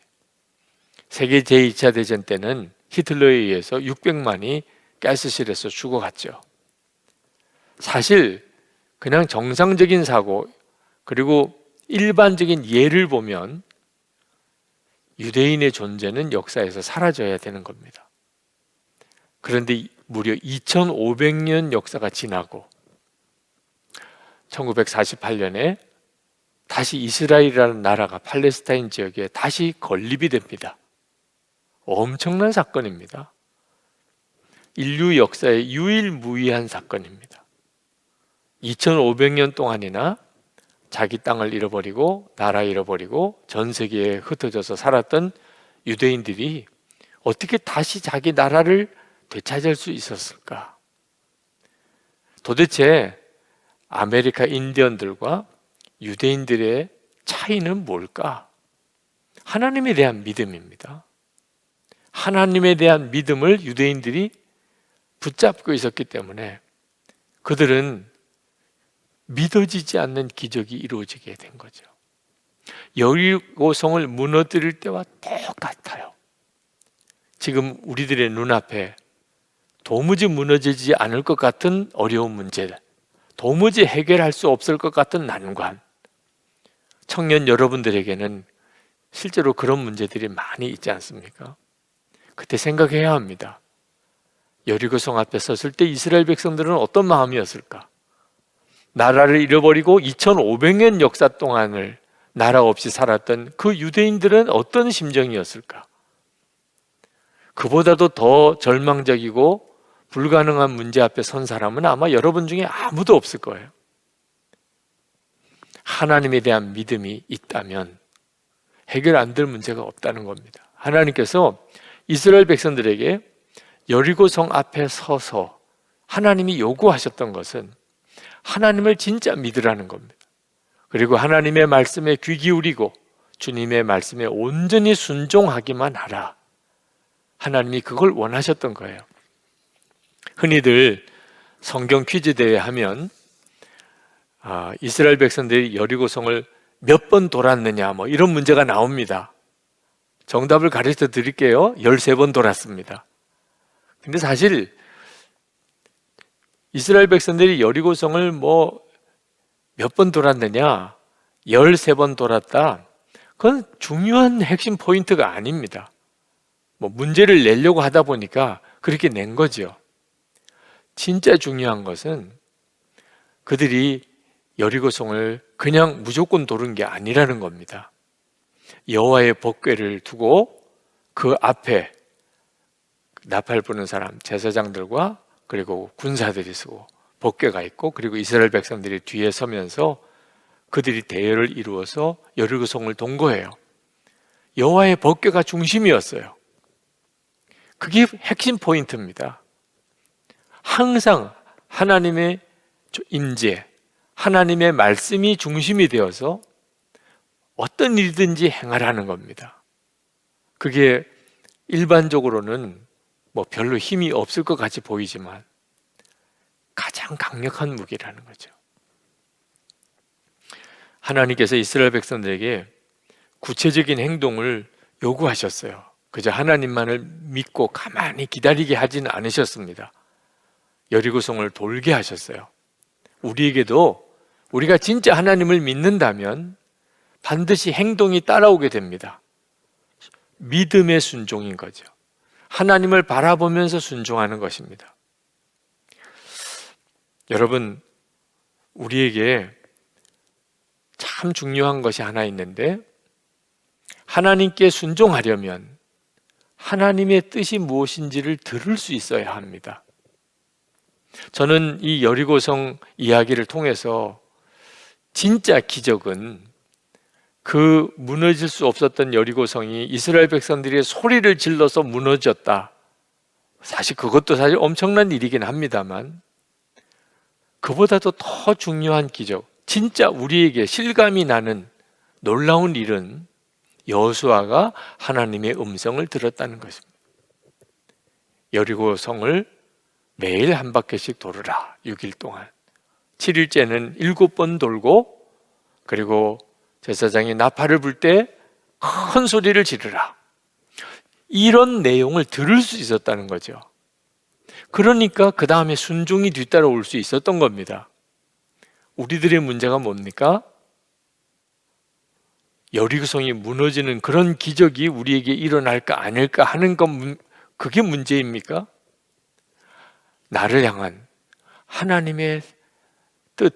세계 제2차 대전 때는 히틀러에 의해서 600만이 가스실에서 죽어갔죠. 사실 그냥 정상적인 사고 그리고 일반적인 예를 보면 유대인의 존재는 역사에서 사라져야 되는 겁니다. 그런데 무려 2500년 역사가 지나고 1948년에 다시 이스라엘이라는 나라가 팔레스타인 지역에 다시 건립이 됩니다. 엄청난 사건입니다. 인류 역사의 유일무이한 사건입니다. 2500년 동안이나 자기 땅을 잃어버리고 나라 잃어버리고 전 세계에 흩어져서 살았던 유대인들이 어떻게 다시 자기 나라를 되찾을 수 있었을까? 도대체 아메리카 인디언들과 유대인들의 차이는 뭘까? 하나님에 대한 믿음입니다. 하나님에 대한 믿음을 유대인들이 붙잡고 있었기 때문에 그들은 믿어지지 않는 기적이 이루어지게 된 거죠. 여리고성을 무너뜨릴 때와 똑같아요. 지금 우리들의 눈앞에 도무지 무너지지 않을 것 같은 어려운 문제, 도무지 해결할 수 없을 것 같은 난관, 청년 여러분들에게는 실제로 그런 문제들이 많이 있지 않습니까? 그때 생각해야 합니다. 여리고성 앞에 섰을 때 이스라엘 백성들은 어떤 마음이었을까? 나라를 잃어버리고 2500년 역사 동안을 나라 없이 살았던 그 유대인들은 어떤 심정이었을까? 그보다도 더 절망적이고 불가능한 문제 앞에 선 사람은 아마 여러분 중에 아무도 없을 거예요. 하나님에 대한 믿음이 있다면 해결 안 될 문제가 없다는 겁니다. 하나님께서 이스라엘 백성들에게 여리고성 앞에 서서 하나님이 요구하셨던 것은 하나님을 진짜 믿으라는 겁니다. 그리고 하나님의 말씀에 귀 기울이고 주님의 말씀에 온전히 순종하기만 하라. 하나님이 그걸 원하셨던 거예요. 흔히들 성경 퀴즈 대회 하면 이스라엘 백성들이 여리고성을 몇 번 돌았느냐 뭐 이런 문제가 나옵니다. 정답을 가르쳐 드릴게요. 13번 돌았습니다. 근데 사실 이스라엘 백성들이 여리고성을 뭐 몇 번 돌았느냐, 13번 돌았다. 그건 중요한 핵심 포인트가 아닙니다. 뭐 문제를 내려고 하다 보니까 그렇게 낸 거죠. 진짜 중요한 것은 그들이 여리고성을 그냥 무조건 도른 게 아니라는 겁니다. 여호와의 법궤를 두고 그 앞에 나팔 부는 사람, 제사장들과 그리고 군사들이 서고 법궤가 있고 그리고 이스라엘 백성들이 뒤에 서면서 그들이 대열을 이루어서 여리고성을 돈 거예요. 여호와의 법궤가 중심이었어요. 그게 핵심 포인트입니다. 항상 하나님의 임재, 하나님의 말씀이 중심이 되어서 어떤 일이든지 행하라는 겁니다. 그게 일반적으로는 뭐 별로 힘이 없을 것 같이 보이지만 가장 강력한 무기라는 거죠. 하나님께서 이스라엘 백성들에게 구체적인 행동을 요구하셨어요. 그저 하나님만을 믿고 가만히 기다리게 하지는 않으셨습니다. 여리고성을 돌게 하셨어요. 우리에게도 우리가 진짜 하나님을 믿는다면 반드시 행동이 따라오게 됩니다. 믿음의 순종인 거죠. 하나님을 바라보면서 순종하는 것입니다. 여러분, 우리에게 참 중요한 것이 하나 있는데, 하나님께 순종하려면 하나님의 뜻이 무엇인지를 들을 수 있어야 합니다. 저는 이 여리고성 이야기를 통해서 진짜 기적은 그 무너질 수 없었던 여리고성이 이스라엘 백성들이 소리를 질러서 무너졌다. 사실 그것도 사실 엄청난 일이긴 합니다만, 그보다도 더 중요한 기적, 진짜 우리에게 실감이 나는 놀라운 일은 여호수아가 하나님의 음성을 들었다는 것입니다. 여리고성을 매일 한 바퀴씩 돌으라. 6일 동안. 7일째는 7번 돌고, 그리고 제사장이 나팔을 불 때 큰 소리를 지르라. 이런 내용을 들을 수 있었다는 거죠. 그러니까 그 다음에 순종이 뒤따라올 수 있었던 겁니다. 우리들의 문제가 뭡니까? 여리고성이 무너지는 그런 기적이 우리에게 일어날까 아닐까 하는 건, 그게 문제입니까? 나를 향한 하나님의 뜻,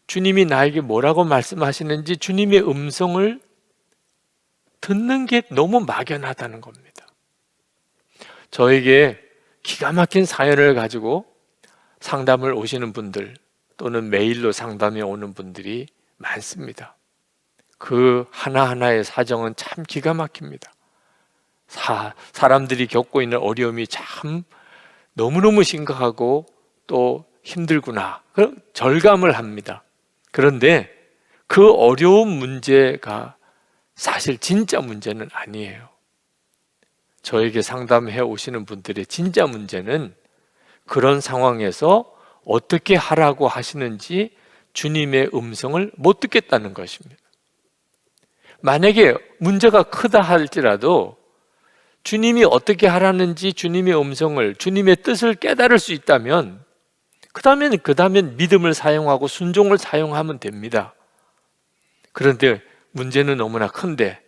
주님이 나에게 뭐라고 말씀하시는지 주님의 음성을 듣는 게 너무 막연하다는 겁니다. 저에게 기가 막힌 사연을 가지고 상담을 오시는 분들, 또는 메일로 상담에 오는 분들이 많습니다. 그 하나하나의 사정은 참 기가 막힙니다. 사람들이 겪고 있는 어려움이 참 너무너무 심각하고 또 힘들구나, 절감을 합니다. 그런데 그 어려운 문제가 사실 진짜 문제는 아니에요. 저에게 상담해 오시는 분들의 진짜 문제는 그런 상황에서 어떻게 하라고 하시는지 주님의 음성을 못 듣겠다는 것입니다. 만약에 문제가 크다 할지라도 주님이 어떻게 하라는지 주님의 음성을, 주님의 뜻을 깨달을 수 있다면 그 다음엔 믿음을 사용하고 순종을 사용하면 됩니다. 그런데 문제는 너무나 큰데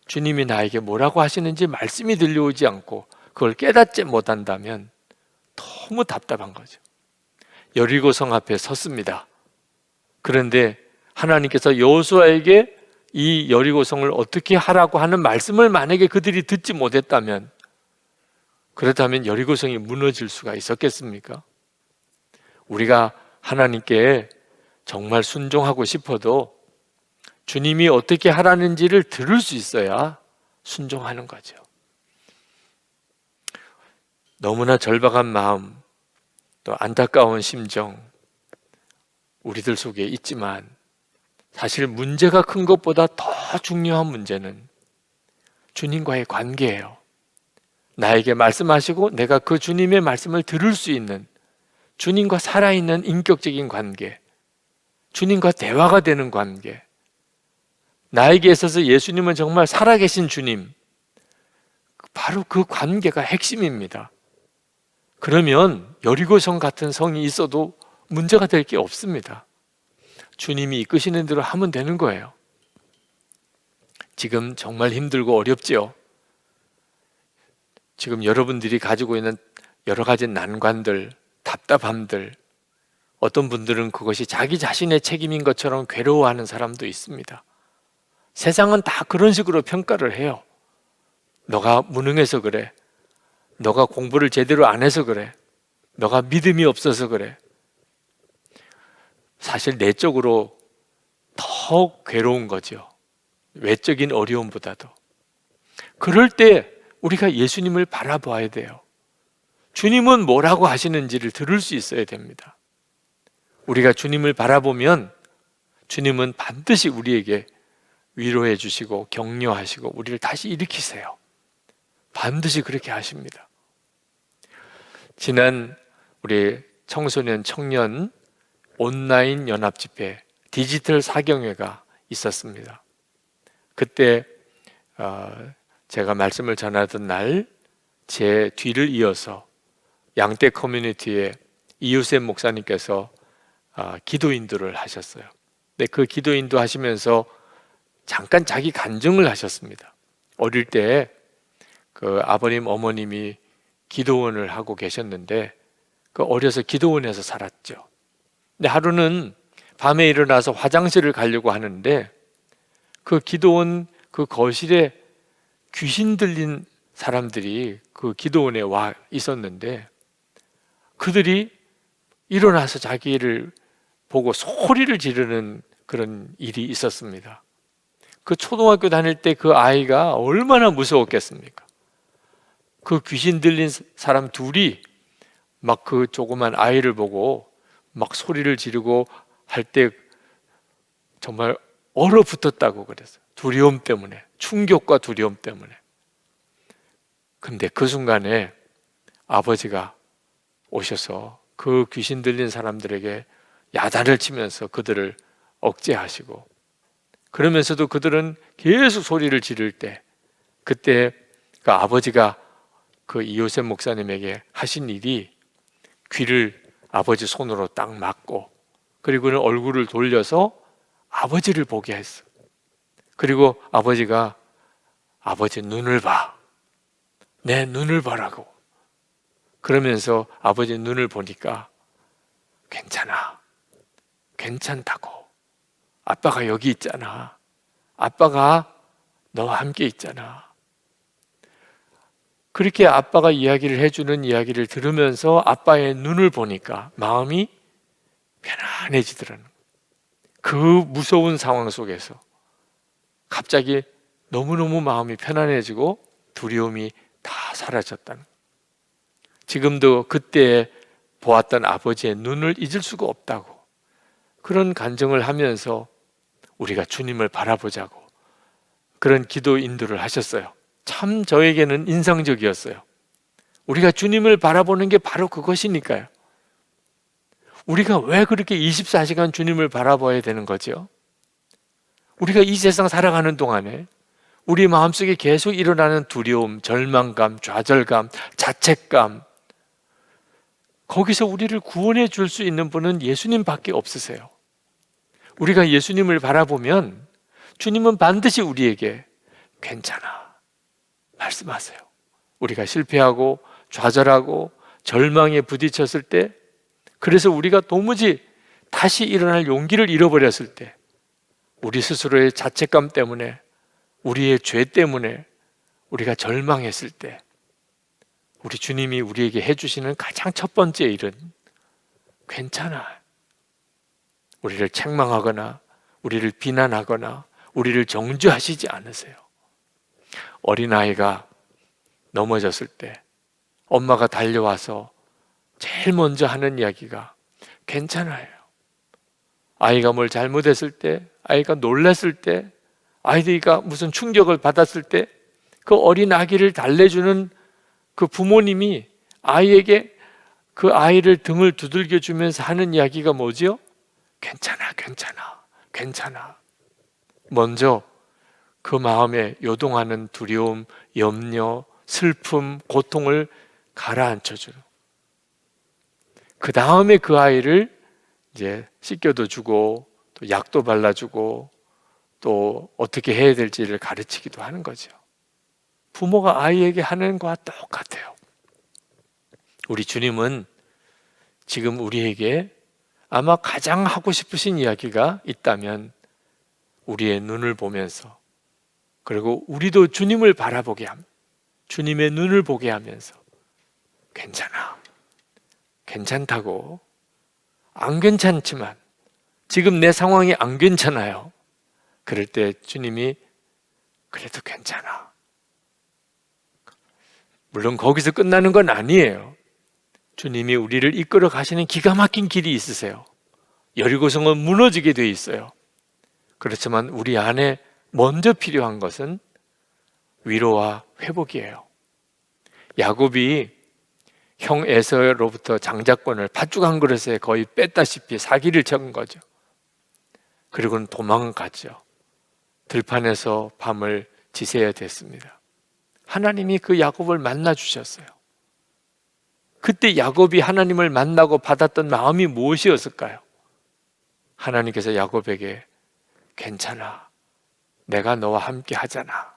주님이 나에게 뭐라고 하시는지 말씀이 들려오지 않고 그걸 깨닫지 못한다면 너무 답답한 거죠. 여리고성 앞에 섰습니다. 그런데 하나님께서 여호수아에게 이 여리고성을 어떻게 하라고 하는 말씀을 만약에 그들이 듣지 못했다면, 그렇다면 여리고성이 무너질 수가 있었겠습니까? 우리가 하나님께 정말 순종하고 싶어도 주님이 어떻게 하라는지를 들을 수 있어야 순종하는 거죠. 너무나 절박한 마음, 또 안타까운 심정, 우리들 속에 있지만 사실 문제가 큰 것보다 더 중요한 문제는 주님과의 관계예요. 나에게 말씀하시고 내가 그 주님의 말씀을 들을 수 있는, 주님과 살아있는 인격적인 관계, 주님과 대화가 되는 관계, 나에게 있어서 예수님은 정말 살아계신 주님, 바로 그 관계가 핵심입니다. 그러면 여리고성 같은 성이 있어도 문제가 될 게 없습니다. 주님이 이끄시는 대로 하면 되는 거예요. 지금 정말 힘들고 어렵지요. 지금 여러분들이 가지고 있는 여러 가지 난관들, 답답함들, 어떤 분들은 그것이 자기 자신의 책임인 것처럼 괴로워하는 사람도 있습니다. 세상은 다 그런 식으로 평가를 해요. 너가 무능해서 그래. 너가 공부를 제대로 안 해서 그래. 너가 믿음이 없어서 그래. 사실 내적으로 더 괴로운 거죠. 외적인 어려움보다도. 그럴 때 우리가 예수님을 바라봐야 돼요. 주님은 뭐라고 하시는지를 들을 수 있어야 됩니다. 우리가 주님을 바라보면 주님은 반드시 우리에게 위로해 주시고 격려하시고 우리를 다시 일으키세요. 반드시 그렇게 하십니다. 지난 우리 청소년 청년 온라인 연합 집회 디지털 사경회가 있었습니다. 그때 제가 말씀을 전하던 날 제 뒤를 이어서 양떼 커뮤니티의 이유셉 목사님께서 기도 인도를 하셨어요. 근데 그 기도 인도 하시면서 잠깐 자기 간증을 하셨습니다. 어릴 때 그 아버님 어머님이 기도원을 하고 계셨는데 그 어려서 기도원에서 살았죠. 근데 하루는 밤에 일어나서 화장실을 가려고 하는데 그 기도원 그 거실에 귀신 들린 사람들이 그 기도원에 와 있었는데 그들이 일어나서 자기를 보고 소리를 지르는 그런 일이 있었습니다. 그 초등학교 다닐 때 그 아이가 얼마나 무서웠겠습니까? 그 귀신 들린 사람 둘이 막 그 조그만 아이를 보고 막 소리를 지르고 할 때 정말 얼어붙었다고 그랬어요. 두려움 때문에, 충격과 두려움 때문에. 근데 그 순간에 아버지가 오셔서 그 귀신 들린 사람들에게 야단을 치면서 그들을 억제하시고, 그러면서도 그들은 계속 소리를 지를 때 그때 그 아버지가 그 이호셉 목사님에게 하신 일이 귀를 아버지 손으로 딱 막고 그리고는 얼굴을 돌려서 아버지를 보게 했어. 그리고 아버지가 아버지 눈을 봐. 내 눈을 보라고. 그러면서 아버지 눈을 보니까 괜찮아. 괜찮다고. 아빠가 여기 있잖아. 아빠가 너와 함께 있잖아. 그렇게 아빠가 이야기를 해주는 이야기를 들으면서 아빠의 눈을 보니까 마음이 편안해지더라는 거예요. 그 무서운 상황 속에서 갑자기 너무너무 마음이 편안해지고 두려움이 다 사라졌다는 거예요. 지금도 그때 보았던 아버지의 눈을 잊을 수가 없다고 그런 간증을 하면서 우리가 주님을 바라보자고 그런 기도 인도를 하셨어요. 참 저에게는 인상적이었어요. 우리가 주님을 바라보는 게 바로 그것이니까요. 우리가 왜 그렇게 24시간 주님을 바라봐야 되는 거죠? 우리가 이 세상 살아가는 동안에 우리 마음속에 계속 일어나는 두려움, 절망감, 좌절감, 자책감, 거기서 우리를 구원해 줄 수 있는 분은 예수님밖에 없으세요. 우리가 예수님을 바라보면 주님은 반드시 우리에게 괜찮아 말씀하세요. 우리가 실패하고 좌절하고 절망에 부딪혔을 때, 그래서 우리가 도무지 다시 일어날 용기를 잃어버렸을 때, 우리 스스로의 자책감 때문에, 우리의 죄 때문에 우리가 절망했을 때, 우리 주님이 우리에게 해주시는 가장 첫 번째 일은 괜찮아. 우리를 책망하거나 우리를 비난하거나 우리를 정죄하시지 않으세요. 어린아이가 넘어졌을 때 엄마가 달려와서 제일 먼저 하는 이야기가 괜찮아요. 아이가 뭘 잘못했을 때, 아이가 놀랐을 때, 아이가 무슨 충격을 받았을 때 그 어린 아기를 달래주는 그 부모님이 아이에게 그 아이를 등을 두들겨 주면서 하는 이야기가 뭐죠? 괜찮아, 괜찮아, 괜찮아. 먼저 그 마음에 요동하는 두려움, 염려, 슬픔, 고통을 가라앉혀주는. 그 다음에 그 아이를 이제 씻겨도 주고 또 약도 발라주고 또 어떻게 해야 될지를 가르치기도 하는 거죠. 부모가 아이에게 하는 것과 똑같아요. 우리 주님은 지금 우리에게 아마 가장 하고 싶으신 이야기가 있다면 우리의 눈을 보면서, 그리고 우리도 주님을 바라보게 합니다. 주님의 눈을 보게 하면서 괜찮아, 괜찮다고, 안 괜찮지만 지금 내 상황이 안 괜찮아요. 그럴 때 주님이 그래도 괜찮아. 물론 거기서 끝나는 건 아니에요. 주님이 우리를 이끌어 가시는 기가 막힌 길이 있으세요. 여리고성은 무너지게 돼 있어요. 그렇지만 우리 안에 먼저 필요한 것은 위로와 회복이에요. 야곱이 형 에서로부터 장자권을 팥죽 한 그릇에 거의 뺐다시피 사기를 친 거죠. 그리고는 도망갔죠. 들판에서 밤을 지새야 됐습니다. 하나님이 그 야곱을 만나 주셨어요. 그때 야곱이 하나님을 만나고 받았던 마음이 무엇이었을까요? 하나님께서 야곱에게 괜찮아, 내가 너와 함께 하잖아.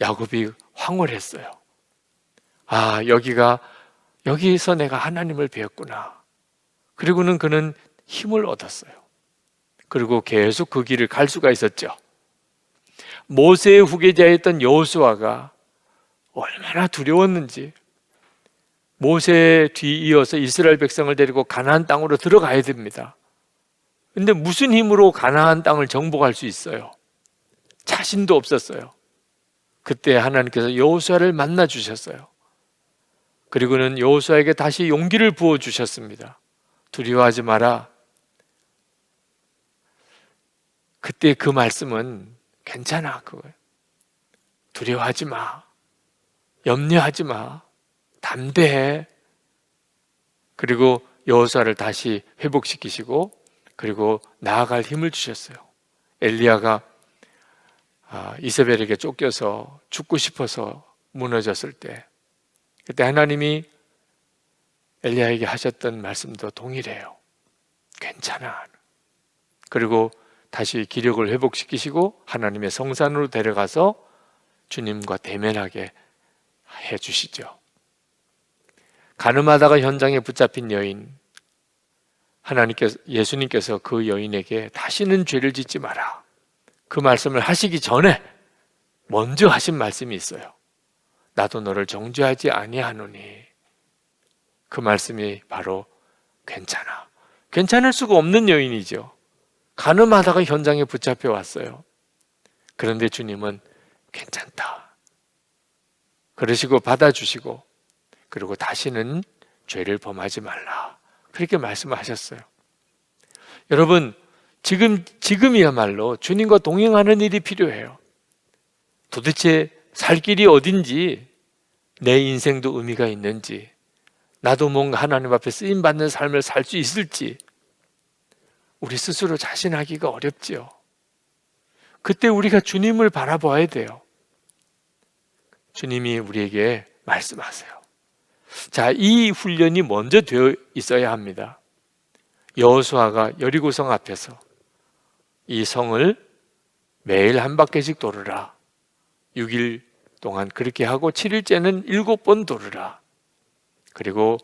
야곱이 황홀했어요. 아, 여기서 내가 하나님을 배웠구나. 그리고는 그는 힘을 얻었어요. 그리고 계속 그 길을 갈 수가 있었죠. 모세의 후계자였던 여호수아가 얼마나 두려웠는지, 모세 뒤 이어서 이스라엘 백성을 데리고 가나안 땅으로 들어가야 됩니다. 근데 무슨 힘으로 가나안 땅을 정복할 수 있어요? 자신도 없었어요. 그때 하나님께서 여호수아를 만나 주셨어요. 그리고는 여호수아에게 다시 용기를 부어 주셨습니다. 두려워하지 마라. 그때 그 말씀은 괜찮아, 그거예요. 두려워하지 마. 염려하지 마. 담대해. 그리고 여호수아를 다시 회복시키시고 그리고 나아갈 힘을 주셨어요. 엘리야가 이세벨에게 쫓겨서 죽고 싶어서 무너졌을 때, 그때 하나님이 엘리야에게 하셨던 말씀도 동일해요. 괜찮아. 그리고 다시 기력을 회복시키시고 하나님의 성산으로 데려가서 주님과 대면하게 해주시죠. 가늠하다가 현장에 붙잡힌 여인, 예수님께서 그 여인에게 다시는 죄를 짓지 마라, 그 말씀을 하시기 전에 먼저 하신 말씀이 있어요. 나도 너를 정죄하지 아니하노니. 그 말씀이 바로 괜찮아. 괜찮을 수가 없는 여인이죠. 가늠하다가 현장에 붙잡혀 왔어요. 그런데 주님은 괜찮다 그러시고 받아주시고, 그리고 다시는 죄를 범하지 말라, 그렇게 말씀하셨어요. 여러분, 지금이야말로 주님과 동행하는 일이 필요해요. 도대체 살 길이 어딘지, 내 인생도 의미가 있는지, 나도 뭔가 하나님 앞에 쓰임받는 삶을 살 수 있을지 우리 스스로 자신하기가 어렵지요. 그때 우리가 주님을 바라봐야 돼요. 주님이 우리에게 말씀하세요. 자, 이 훈련이 먼저 되어 있어야 합니다. 여호수아가 여리고성 앞에서 이 성을 매일 한 바퀴씩 돌으라. 6일 동안 그렇게 하고 7일째는 7번 돌으라. 그리고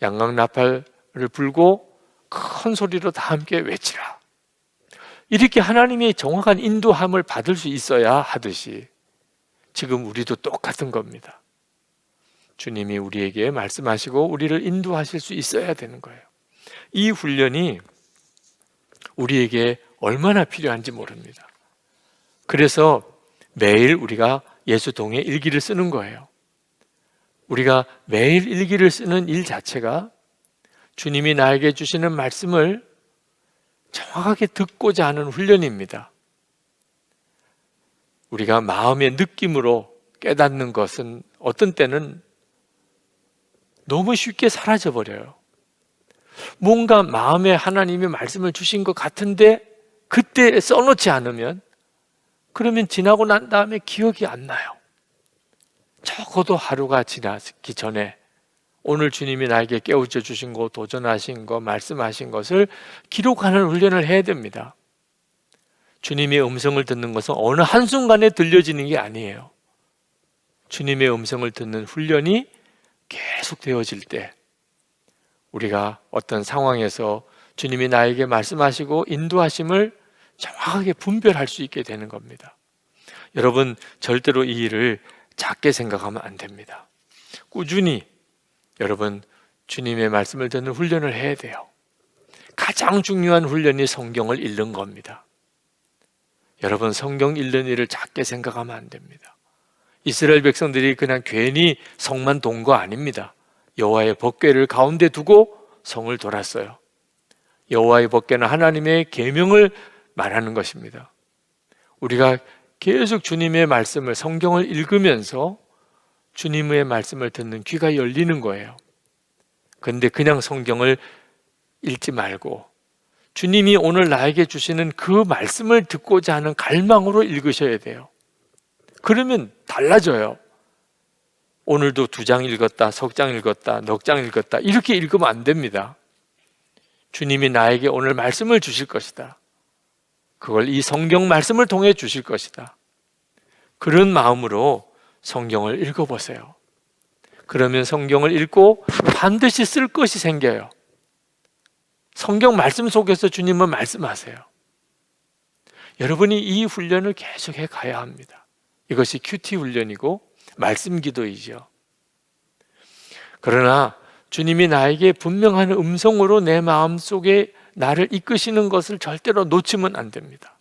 양강나팔을 불고 큰 소리로 다 함께 외치라. 이렇게 하나님의 정확한 인도함을 받을 수 있어야 하듯이 지금 우리도 똑같은 겁니다. 주님이 우리에게 말씀하시고 우리를 인도하실 수 있어야 되는 거예요. 이 훈련이 우리에게 얼마나 필요한지 모릅니다. 그래서 매일 우리가 예수 동의 일기를 쓰는 거예요. 우리가 매일 일기를 쓰는 일 자체가 주님이 나에게 주시는 말씀을 정확하게 듣고자 하는 훈련입니다. 우리가 마음의 느낌으로 깨닫는 것은 어떤 때는 너무 쉽게 사라져 버려요. 뭔가 마음에 하나님의 말씀을 주신 것 같은데 그때 써놓지 않으면, 그러면 지나고 난 다음에 기억이 안 나요. 적어도 하루가 지나기 전에 오늘 주님이 나에게 깨우쳐 주신 것, 도전하신 것, 말씀하신 것을 기록하는 훈련을 해야 됩니다. 주님의 음성을 듣는 것은 어느 한순간에 들려지는 게 아니에요. 주님의 음성을 듣는 훈련이 계속 되어질 때 우리가 어떤 상황에서 주님이 나에게 말씀하시고 인도하심을 정확하게 분별할 수 있게 되는 겁니다. 여러분, 절대로 이 일을 작게 생각하면 안 됩니다. 꾸준히 여러분 주님의 말씀을 듣는 훈련을 해야 돼요. 가장 중요한 훈련이 성경을 읽는 겁니다. 여러분, 성경 읽는 일을 작게 생각하면 안 됩니다. 이스라엘 백성들이 그냥 괜히 성만 돈 거 아닙니다. 여호와의 법궤를 가운데 두고 성을 돌았어요. 여호와의 법궤는 하나님의 계명을 말하는 것입니다. 우리가 계속 주님의 말씀을, 성경을 읽으면서 주님의 말씀을 듣는 귀가 열리는 거예요. 그런데 그냥 성경을 읽지 말고 주님이 오늘 나에게 주시는 그 말씀을 듣고자 하는 갈망으로 읽으셔야 돼요. 그러면 달라져요. 오늘도 2장 읽었다, 석 장 읽었다, 넉 장 읽었다 이렇게 읽으면 안 됩니다. 주님이 나에게 오늘 말씀을 주실 것이다. 그걸 이 성경 말씀을 통해 주실 것이다. 그런 마음으로 성경을 읽어보세요. 그러면 성경을 읽고 반드시 쓸 것이 생겨요. 성경 말씀 속에서 주님은 말씀하세요. 여러분이 이 훈련을 계속해 가야 합니다. 이것이 큐티 훈련이고 말씀 기도이죠. 그러나 주님이 나에게 분명한 음성으로 내 마음속에 나를 이끄시는 것을 절대로 놓치면 안 됩니다.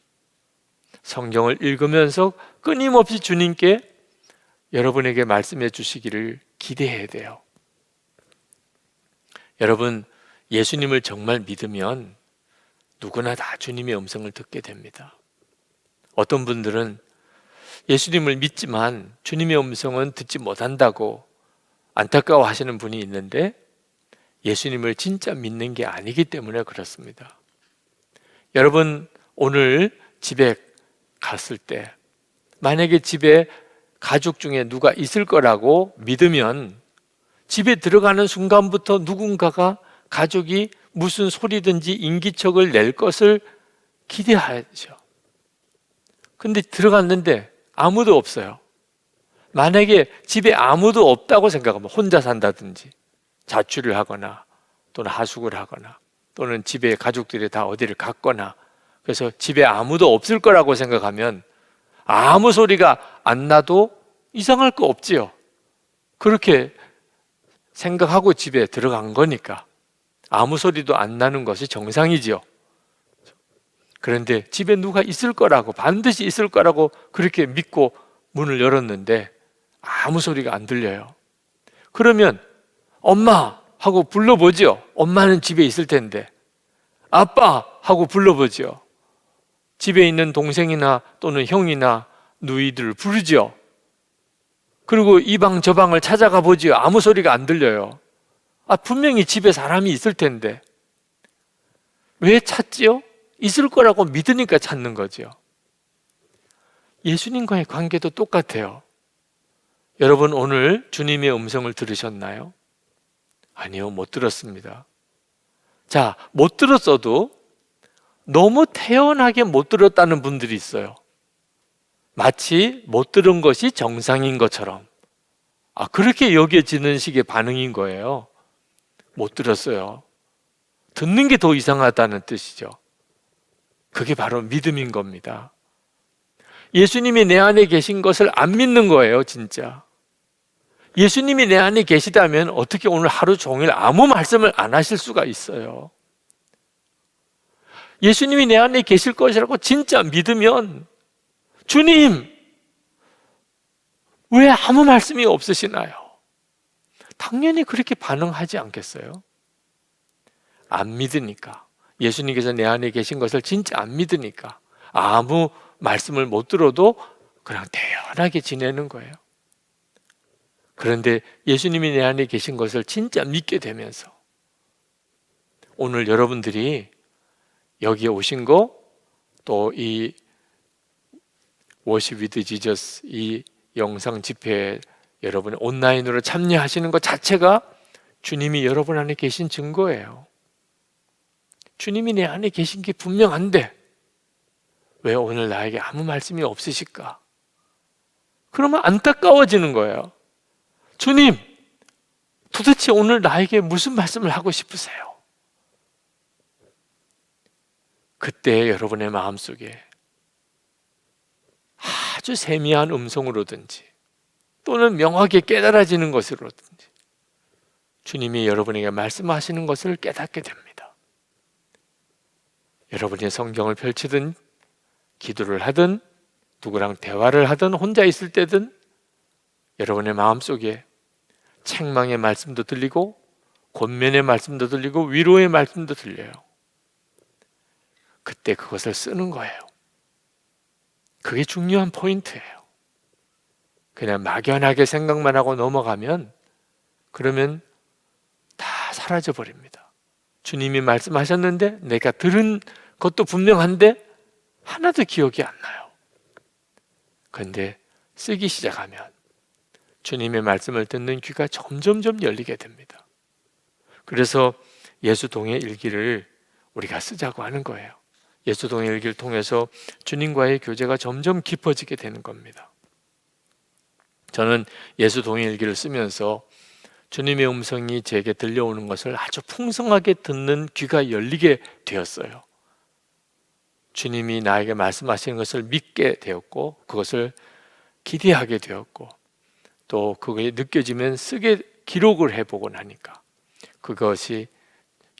성경을 읽으면서 끊임없이 주님께 여러분에게 말씀해 주시기를 기대해야 돼요. 여러분, 예수님을 정말 믿으면 누구나 다 주님의 음성을 듣게 됩니다. 어떤 분들은 예수님을 믿지만 주님의 음성은 듣지 못한다고 안타까워 하시는 분이 있는데 예수님을 진짜 믿는 게 아니기 때문에 그렇습니다. 여러분, 오늘 집에 갔을 때 만약에 집에 가족 중에 누가 있을 거라고 믿으면 집에 들어가는 순간부터 누군가가 가족이 무슨 소리든지 인기척을 낼 것을 기대하죠. 근데 들어갔는데 아무도 없어요. 만약에 집에 아무도 없다고 생각하면 혼자 산다든지 자취를 하거나 또는 하숙을 하거나 또는 집에 가족들이 다 어디를 갔거나 그래서 집에 아무도 없을 거라고 생각하면 아무 소리가 안 나도 이상할 거 없지요. 그렇게 생각하고 집에 들어간 거니까 아무 소리도 안 나는 것이 정상이지요. 그런데 집에 누가 있을 거라고, 반드시 있을 거라고 그렇게 믿고 문을 열었는데 아무 소리가 안 들려요. 그러면 엄마 하고 불러보죠. 엄마는 집에 있을 텐데. 아빠 하고 불러보죠. 집에 있는 동생이나 또는 형이나 누이들을 부르죠. 그리고 이 방 저 방을 찾아가 보지요. 아무 소리가 안 들려요. 분명히 집에 사람이 있을 텐데 왜 찾지요? 있을 거라고 믿으니까 찾는 거죠. 예수님과의 관계도 똑같아요. 여러분, 오늘 주님의 음성을 들으셨나요? 아니요, 못 들었습니다. 자, 못 들었어도 너무 태연하게 못 들었다는 분들이 있어요. 마치 못 들은 것이 정상인 것처럼 그렇게 여겨지는 식의 반응인 거예요. 못 들었어요. 듣는 게 더 이상하다는 뜻이죠. 그게 바로 믿음인 겁니다. 예수님이 내 안에 계신 것을 안 믿는 거예요, 진짜. 예수님이 내 안에 계시다면 어떻게 오늘 하루 종일 아무 말씀을 안 하실 수가 있어요? 예수님이 내 안에 계실 것이라고 진짜 믿으면 주님, 왜 아무 말씀이 없으시나요? 당연히 그렇게 반응하지 않겠어요? 안 믿으니까. 예수님께서 내 안에 계신 것을 진짜 안 믿으니까 아무 말씀을 못 들어도 그냥 태연하게 지내는 거예요. 그런데 예수님이 내 안에 계신 것을 진짜 믿게 되면서 오늘 여러분들이 여기에 오신 거, 또 이 워십 위드 지저스 이 영상 집회에 여러분이 온라인으로 참여하시는 것 자체가 주님이 여러분 안에 계신 증거예요. 주님이 내 안에 계신 게 분명한데 왜 오늘 나에게 아무 말씀이 없으실까? 그러면 안타까워지는 거예요. 주님, 도대체 오늘 나에게 무슨 말씀을 하고 싶으세요? 그때 여러분의 마음속에 아주 세미한 음성으로든지 또는 명확하게 깨달아지는 것으로든지 주님이 여러분에게 말씀하시는 것을 깨닫게 됩니다. 여러분이 성경을 펼치든 기도를 하든 누구랑 대화를 하든 혼자 있을 때든 여러분의 마음속에 책망의 말씀도 들리고 권면의 말씀도 들리고 위로의 말씀도 들려요. 그때 그것을 쓰는 거예요. 그게 중요한 포인트예요. 그냥 막연하게 생각만 하고 넘어가면 그러면 다 사라져 버립니다. 주님이 말씀하셨는데 내가 들은 것도 분명한데 하나도 기억이 안 나요. 그런데 쓰기 시작하면 주님의 말씀을 듣는 귀가 점점점 열리게 됩니다. 그래서 예수동의 일기를 우리가 쓰자고 하는 거예요. 예수동의 일기를 통해서 주님과의 교제가 점점 깊어지게 되는 겁니다. 저는 예수동의 일기를 쓰면서 주님의 음성이 제게 들려오는 것을 아주 풍성하게 듣는 귀가 열리게 되었어요. 주님이 나에게 말씀하시는 것을 믿게 되었고 그것을 기대하게 되었고 또 그게 느껴지면 기록을 해보고 나니까 그것이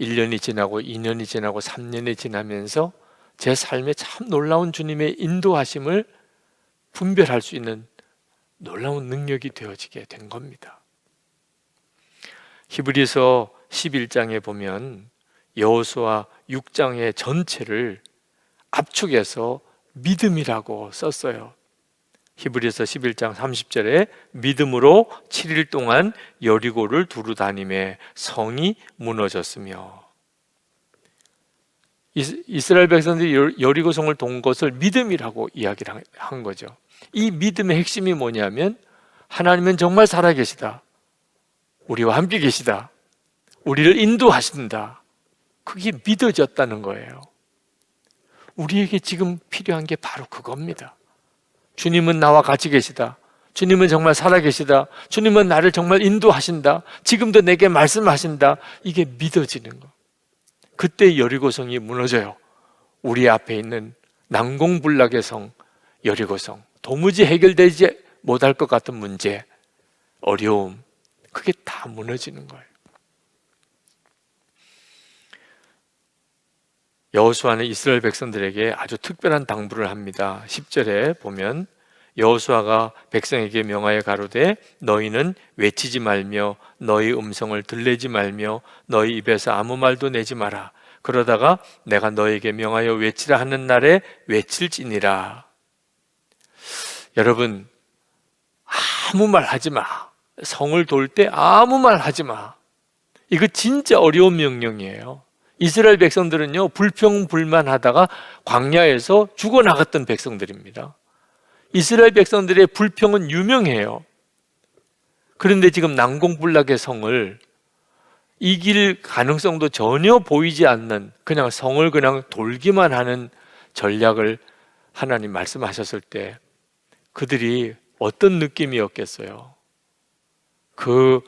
1년이 지나고 2년이 지나고 3년이 지나면서 제 삶에 참 놀라운 주님의 인도하심을 분별할 수 있는 놀라운 능력이 되어지게 된 겁니다. 히브리서 11장에 보면 여호수아 6장의 전체를 압축해서 믿음이라고 썼어요. 히브리서 11장 30절에 믿음으로 7일 동안 여리고를 두루 다니며 성이 무너졌으며, 이스라엘 백성들이 여리고 성을 돈 것을 믿음이라고 이야기를 한 거죠. 이 믿음의 핵심이 뭐냐면 하나님은 정말 살아계시다, 우리와 함께 계시다, 우리를 인도하신다, 그게 믿어졌다는 거예요. 우리에게 지금 필요한 게 바로 그겁니다. 주님은 나와 같이 계시다, 주님은 정말 살아계시다, 주님은 나를 정말 인도하신다, 지금도 내게 말씀하신다, 이게 믿어지는 거. 그때 여리고성이 무너져요. 우리 앞에 있는 난공불락의 성 여리고성, 도무지 해결되지 못할 것 같은 문제, 어려움, 그게 다 무너지는 거예요. 여호수아는 이스라엘 백성들에게 아주 특별한 당부를 합니다. 10절에 보면 여호수아가 백성에게 명하여 가로되 너희는 외치지 말며 너희 음성을 들리지 말며 너희 입에서 아무 말도 내지 마라. 그러다가 내가 너희에게 명하여 외치라 하는 날에 외칠지니라. 여러분, 아무 말 하지 마. 성을 돌 때 아무 말 하지 마. 이거 진짜 어려운 명령이에요. 이스라엘 백성들은요, 불평불만하다가 광야에서 죽어나갔던 백성들입니다. 이스라엘 백성들의 불평은 유명해요. 그런데 지금 난공불락의 성을 이길 가능성도 전혀 보이지 않는, 그냥 성을 그냥 돌기만 하는 전략을 하나님 말씀하셨을 때 그들이 어떤 느낌이었겠어요? 그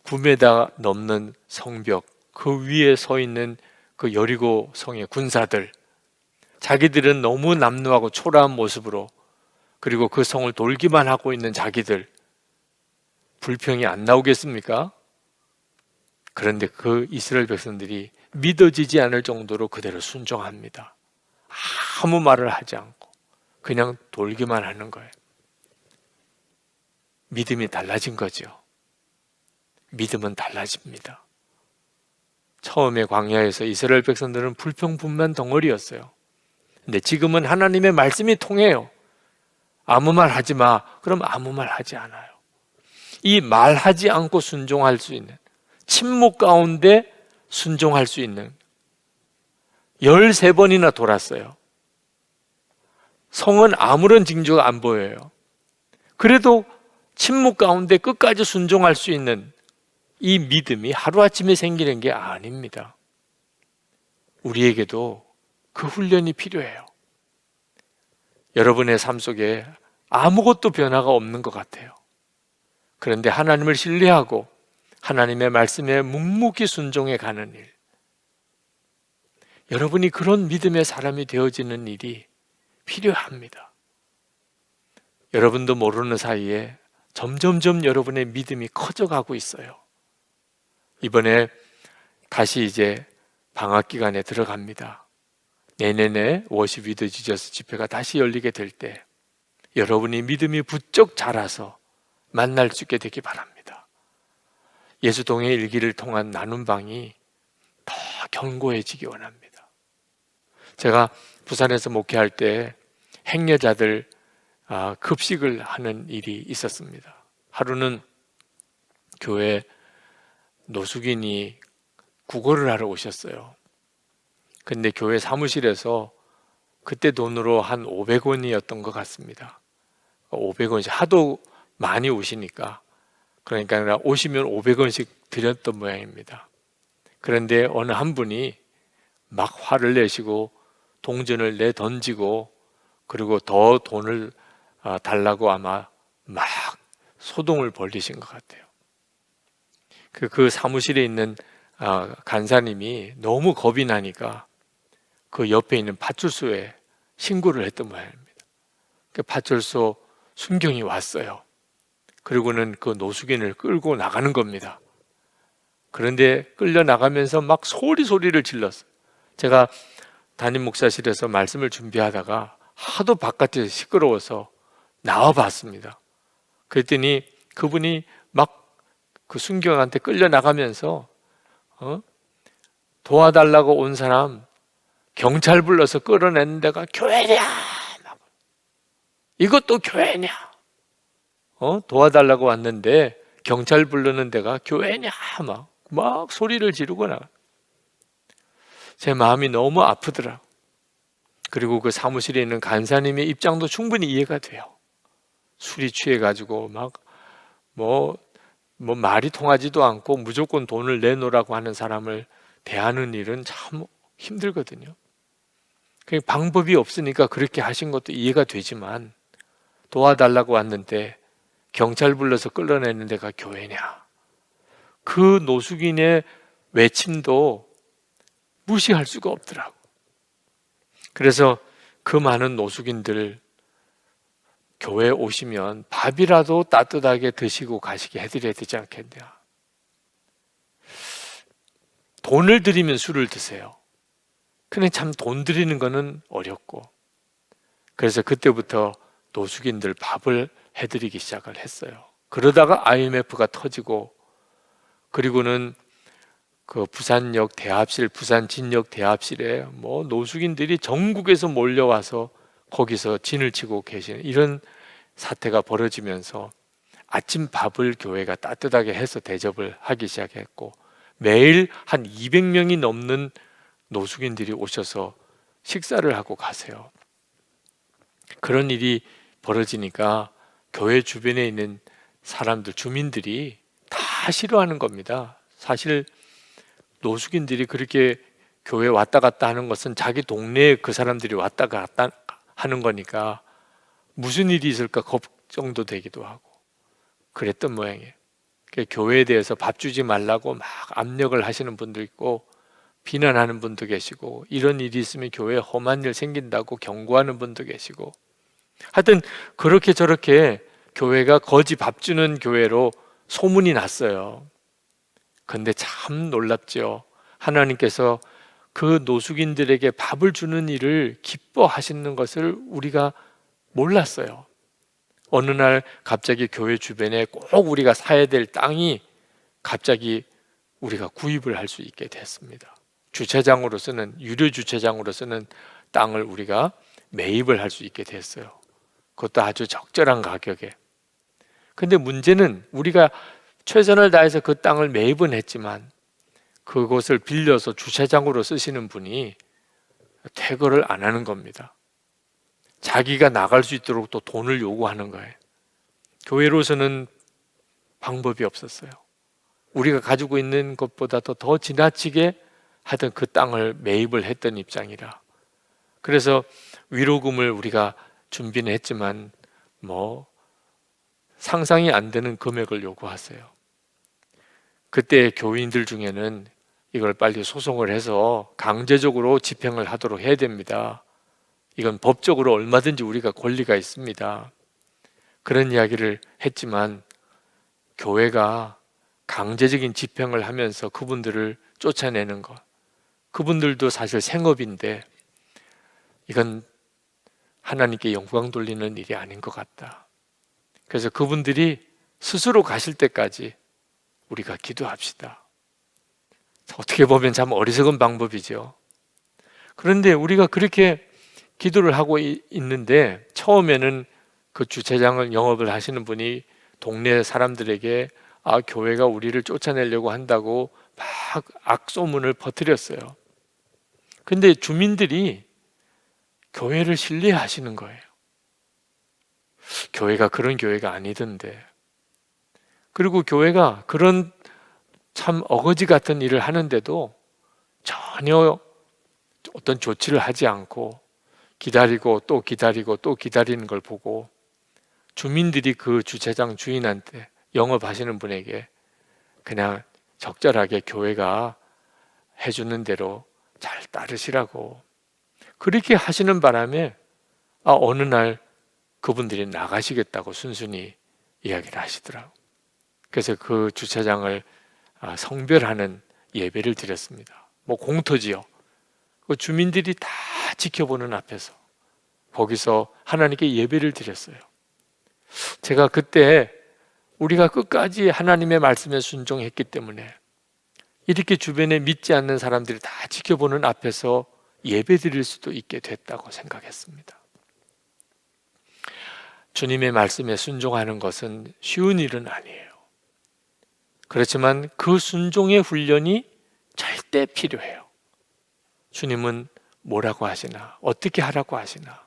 9m 넘는 성벽, 그 위에 서 있는 그 여리고 성의 군사들, 자기들은 너무 남루하고 초라한 모습으로, 그리고 그 성을 돌기만 하고 있는 자기들, 불평이 안 나오겠습니까? 그런데 그 이스라엘 백성들이 믿어지지 않을 정도로 그대로 순종합니다. 아무 말을 하지 않고 그냥 돌기만 하는 거예요. 믿음이 달라진 거죠. 믿음은 달라집니다. 처음에 광야에서 이스라엘 백성들은 불평불만 덩어리였어요. 근데 지금은 하나님의 말씀이 통해요. 아무 말 하지 마. 그럼 아무 말 하지 않아요. 이 말하지 않고 순종할 수 있는, 침묵 가운데 순종할 수 있는, 13번이나 돌았어요. 성은 아무런 징조가 안 보여요. 그래도 침묵 가운데 끝까지 순종할 수 있는 이 믿음이 하루아침에 생기는 게 아닙니다. 우리에게도 그 훈련이 필요해요. 여러분의 삶 속에 아무것도 변화가 없는 것 같아요. 그런데 하나님을 신뢰하고 하나님의 말씀에 묵묵히 순종해 가는 일, 여러분이 그런 믿음의 사람이 되어지는 일이 필요합니다. 여러분도 모르는 사이에 점점점 여러분의 믿음이 커져가고 있어요. 이번에 다시 이제 방학 기간에 들어갑니다. 내년에 워십 위드 지저스 집회가 다시 열리게 될 때 여러분이 믿음이 부쩍 자라서 만날 수 있게 되기 바랍니다. 예수동의 일기를 통한 나눔방이 더 견고해지기 원합니다. 제가 부산에서 목회할 때 행여자들 급식을 하는 일이 있었습니다. 하루는 교회 노숙인이 구걸을 하러 오셨어요. 근데 교회 사무실에서 그때 돈으로 한 500원이었던 것 같습니다. 500원씩 하도 많이 오시니까, 그러니까 오시면 500원씩 드렸던 모양입니다. 그런데 어느 한 분이 막 화를 내시고 동전을 내던지고, 그리고 더 돈을 달라고 아마 막 소동을 벌이신 것 같아요. 그 사무실에 있는 간사님이 너무 겁이 나니까 그 옆에 있는 파출소에 신고를 했던 모양입니다. 그 파출소 순경이 왔어요. 그리고는 그 노숙인을 끌고 나가는 겁니다. 그런데 끌려 나가면서 막 소리를 질렀어요. 제가 담임 목사실에서 말씀을 준비하다가 하도 바깥에 시끄러워서 나와 봤습니다. 그랬더니 그분이 막 그 순경한테 끌려 나가면서 도와달라고 온 사람 경찰 불러서 끌어내는 데가 교회냐? 이것도 교회냐? 도와달라고 왔는데 경찰 부르는 데가 교회냐? 막 소리를 지르고 나가. 제 마음이 너무 아프더라고. 그리고 그 사무실에 있는 간사님의 입장도 충분히 이해가 돼요. 술이 취해가지고 막 말이 통하지도 않고 무조건 돈을 내놓으라고 하는 사람을 대하는 일은 참 힘들거든요. 방법이 없으니까 그렇게 하신 것도 이해가 되지만, 도와달라고 왔는데 경찰 불러서 끌어내는 데가 교회냐? 그 노숙인의 외침도 무시할 수가 없더라고. 그래서 그 많은 노숙인들 교회에 오시면 밥이라도 따뜻하게 드시고 가시게 해드려야 되지 않겠냐. 돈을 들이면 술을 드세요. 근데 참 돈 들이는 거는 어렵고, 그래서 그때부터 노숙인들 밥을 해드리기 시작을 했어요. 그러다가 IMF가 터지고, 그리고는 그 부산역 대합실, 부산 진역 대합실에 노숙인들이 전국에서 몰려와서 거기서 진을 치고 계시는 이런 사태가 벌어지면서 아침밥을 교회가 따뜻하게 해서 대접을 하기 시작했고, 매일 한 200명이 넘는 노숙인들이 오셔서 식사를 하고 가세요. 그런 일이 벌어지니까 교회 주변에 있는 사람들, 주민들이 다 싫어하는 겁니다. 사실 노숙인들이 그렇게 교회 왔다 갔다 하는 것은 자기 동네에 그 사람들이 왔다 갔다 하는 거니까 무슨 일이 있을까 걱정도 되기도 하고 그랬던 모양이에요. 교회에 대해서 밥 주지 말라고 막 압력을 하시는 분도 있고, 비난하는 분도 계시고, 이런 일이 있으면 교회에 험한 일 생긴다고 경고하는 분도 계시고, 하여튼 그렇게 저렇게 교회가 거지 밥 주는 교회로 소문이 났어요. 그런데 참 놀랍죠. 하나님께서 그 노숙인들에게 밥을 주는 일을 기뻐하시는 것을 우리가 몰랐어요. 어느 날 갑자기 교회 주변에 꼭 우리가 사야 될 땅이 갑자기 우리가 구입을 할 수 있게 됐습니다. 주차장으로 쓰는, 유료 주차장으로 쓰는 땅을 우리가 매입을 할 수 있게 됐어요. 그것도 아주 적절한 가격에. 근데 문제는 우리가 최선을 다해서 그 땅을 매입은 했지만 그곳을 빌려서 주차장으로 쓰시는 분이 퇴거를 안 하는 겁니다. 자기가 나갈 수 있도록 또 돈을 요구하는 거예요. 교회로서는 방법이 없었어요. 우리가 가지고 있는 것보다 더 지나치게 하여튼 그 땅을 매입을 했던 입장이라. 그래서 위로금을 우리가 준비는 했지만 상상이 안 되는 금액을 요구하세요. 그때 교인들 중에는 이걸 빨리 소송을 해서 강제적으로 집행을 하도록 해야 됩니다. 이건 법적으로 얼마든지 우리가 권리가 있습니다. 그런 이야기를 했지만 교회가 강제적인 집행을 하면서 그분들을 쫓아내는 것, 그분들도 사실 생업인데 이건 하나님께 영광 돌리는 일이 아닌 것 같다. 그래서 그분들이 스스로 가실 때까지 우리가 기도합시다. 어떻게 보면 참 어리석은 방법이죠. 그런데 우리가 그렇게 기도를 하고 있는데 처음에는 그 주차장을 영업을 하시는 분이 동네 사람들에게 교회가 우리를 쫓아내려고 한다고 막 악소문을 퍼뜨렸어요. 근데 주민들이 교회를 신뢰하시는 거예요. 교회가 그런 교회가 아니던데. 그리고 교회가 그런 참 어거지 같은 일을 하는데도 전혀 어떤 조치를 하지 않고 기다리고 또 기다리고 또 기다리는 걸 보고 주민들이 그 주차장 주인한테, 영업하시는 분에게 그냥 적절하게 교회가 해주는 대로 잘 따르시라고 그렇게 하시는 바람에 어느 날 그분들이 나가시겠다고 순순히 이야기를 하시더라고요. 그래서 그 주차장을 성별하는 예배를 드렸습니다. 뭐 공터지요. 그 주민들이 다 지켜보는 앞에서 거기서 하나님께 예배를 드렸어요. 제가 그때 우리가 끝까지 하나님의 말씀에 순종했기 때문에 이렇게 주변에 믿지 않는 사람들이 다 지켜보는 앞에서 예배 드릴 수도 있게 됐다고 생각했습니다. 주님의 말씀에 순종하는 것은 쉬운 일은 아니에요. 그렇지만 그 순종의 훈련이 절대 필요해요. 주님은 뭐라고 하시나, 어떻게 하라고 하시나,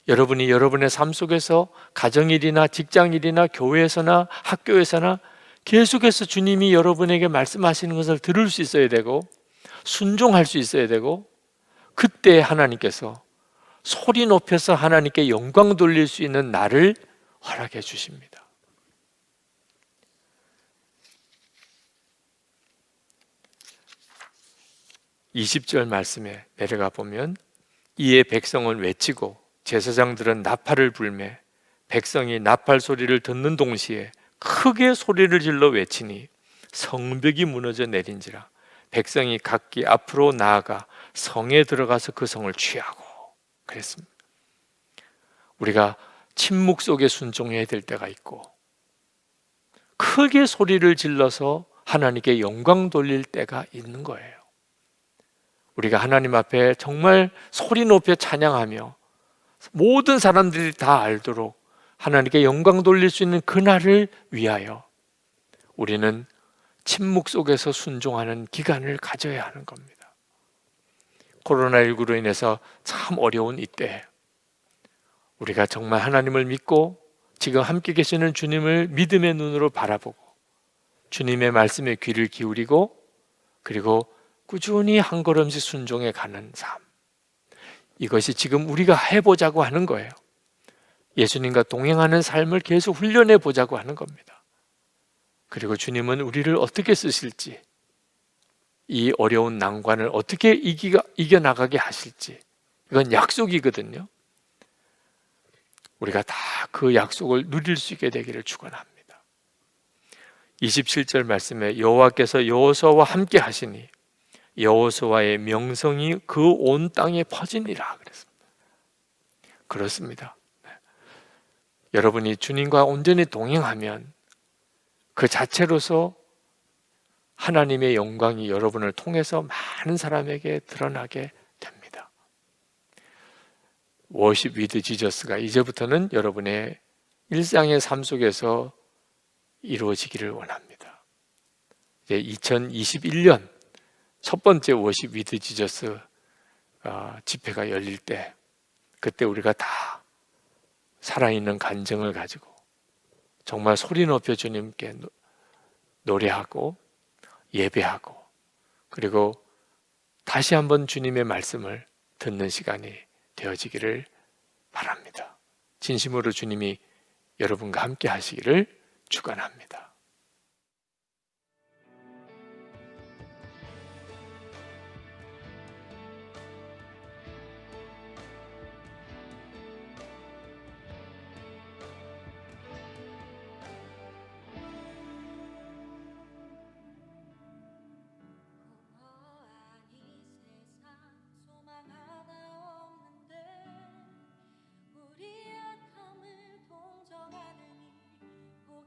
여러분이 여러분의 삶 속에서 가정일이나 직장일이나 교회에서나 학교에서나 계속해서 주님이 여러분에게 말씀하시는 것을 들을 수 있어야 되고 순종할 수 있어야 되고, 그때 하나님께서 소리 높여서 하나님께 영광 돌릴 수 있는 날을 허락해 주십니다. (20절) 말씀에 내려가 보면, 이에 백성은 외치고 제사장들은 나팔을 불매 백성이 나팔 소리를 듣는 동시에 크게 소리를 질러 외치니 성벽이 무너져 내린지라. 백성이 각기 앞으로 나아가 성에 들어가서 그 성을 취하고 그랬습니다. 우리가 침묵 속에 순종해야 될 때가 있고 크게 소리를 질러서 하나님께 영광 돌릴 때가 있는 거예요. 우리가 하나님 앞에 정말 소리 높여 찬양하며 모든 사람들이 다 알도록 하나님께 영광 돌릴 수 있는 그날을 위하여 우리는 침묵 속에서 순종하는 기간을 가져야 하는 겁니다. 코로나19로 인해서 참 어려운 이때 우리가 정말 하나님을 믿고 지금 함께 계시는 주님을 믿음의 눈으로 바라보고 주님의 말씀에 귀를 기울이고 그리고 꾸준히 한 걸음씩 순종해 가는 삶, 이것이 지금 우리가 해보자고 하는 거예요. 예수님과 동행하는 삶을 계속 훈련해 보자고 하는 겁니다. 그리고 주님은 우리를 어떻게 쓰실지, 이 어려운 난관을 어떻게 이겨나가게 하실지, 이건 약속이거든요. 우리가 다 그 약속을 누릴 수 있게 되기를 축원합니다. 27절 말씀에 여호와께서 여호수아와 함께 하시니 여호수아의 명성이 그 온 땅에 퍼지니라 그랬습니다. 그렇습니다. 여러분이 주님과 온전히 동행하면 그 자체로서 하나님의 영광이 여러분을 통해서 많은 사람에게 드러나게 됩니다. Worship with Jesus가 이제부터는 여러분의 일상의 삶 속에서 이루어지기를 원합니다. 이제 2021년 첫 번째 Worship with Jesus 집회가 열릴 때, 그때 우리가 다 살아있는 간증을 가지고 정말 소리 높여 주님께 노래하고 예배하고 그리고 다시 한번 주님의 말씀을 듣는 시간이 되어지기를 바랍니다. 진심으로 주님이 여러분과 함께 하시기를 축원합니다.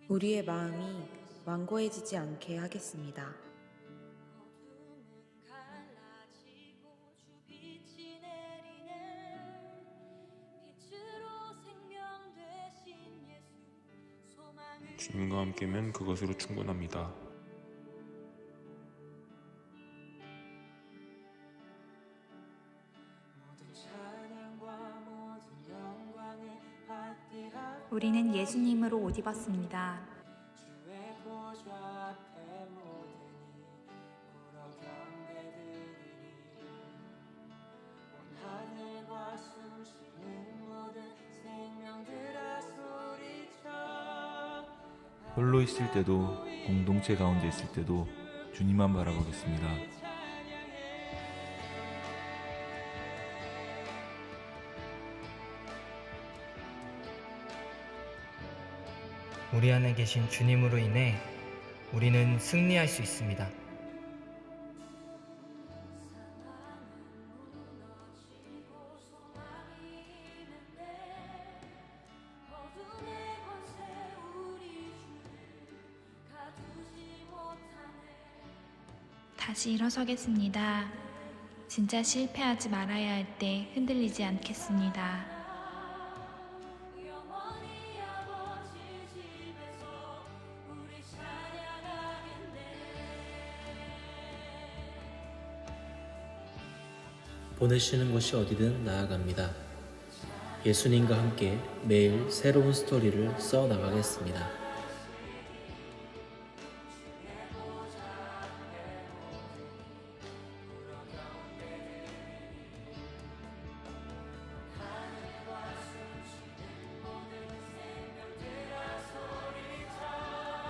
우리의 마음이 완고해지지 않게 하겠습니다. 주님과 함께면 그것으로 충분합니다. 우리는 예수님으로 옷 입었습니다. 홀로 있을 때도 공동체 가운데 있을 때도 주님만 바라보겠습니다. 우리 안에 계신 주님으로 인해 우리는 승리할 수 있습니다. 다시 일어서겠습니다. 진짜 실패하지 말아야 할 때 흔들리지 않겠습니다. 보내시는 곳이 어디든 나아갑니다. 예수님과 함께 매일 새로운 스토리를 써 나가겠습니다.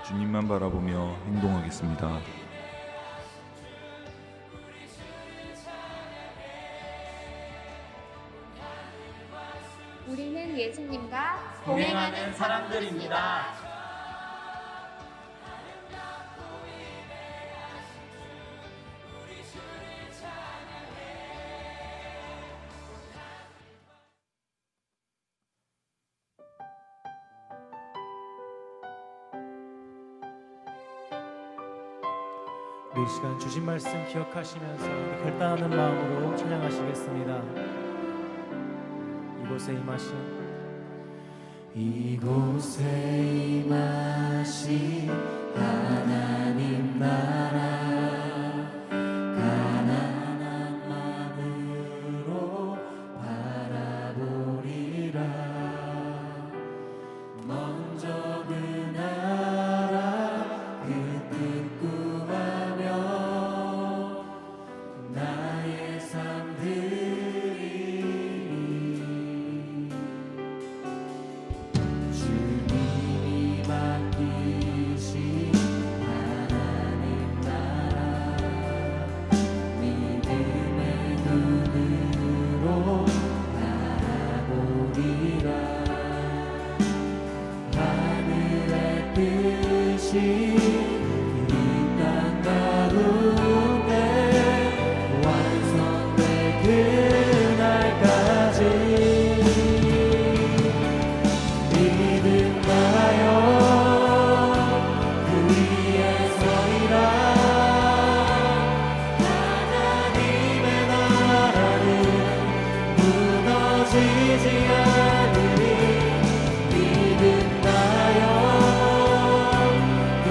주님만 바라보며 행동하겠습니다. 우리는 예수님과 동행하는 사람들입니다. 우리 이 시간 주신 말씀 기억하시면서 결단하는 마음으로 찬양하시겠습니다. 이곳에 임하신 이곳에 임하신 하나님 나라 가난한 마음으로 바라보리라. 먼저 그 나라 그 뜻 구하며 나의 삶 드리니 주님이 맡기신 하나님 나라 믿음의 눈으로 바라보리라. 하늘의 뜻이 이 땅 가운데 완성될 그날까지 믿음하여 그 위에 서리라. 하나님의 나라는 무너지지 않으니 믿음하여 그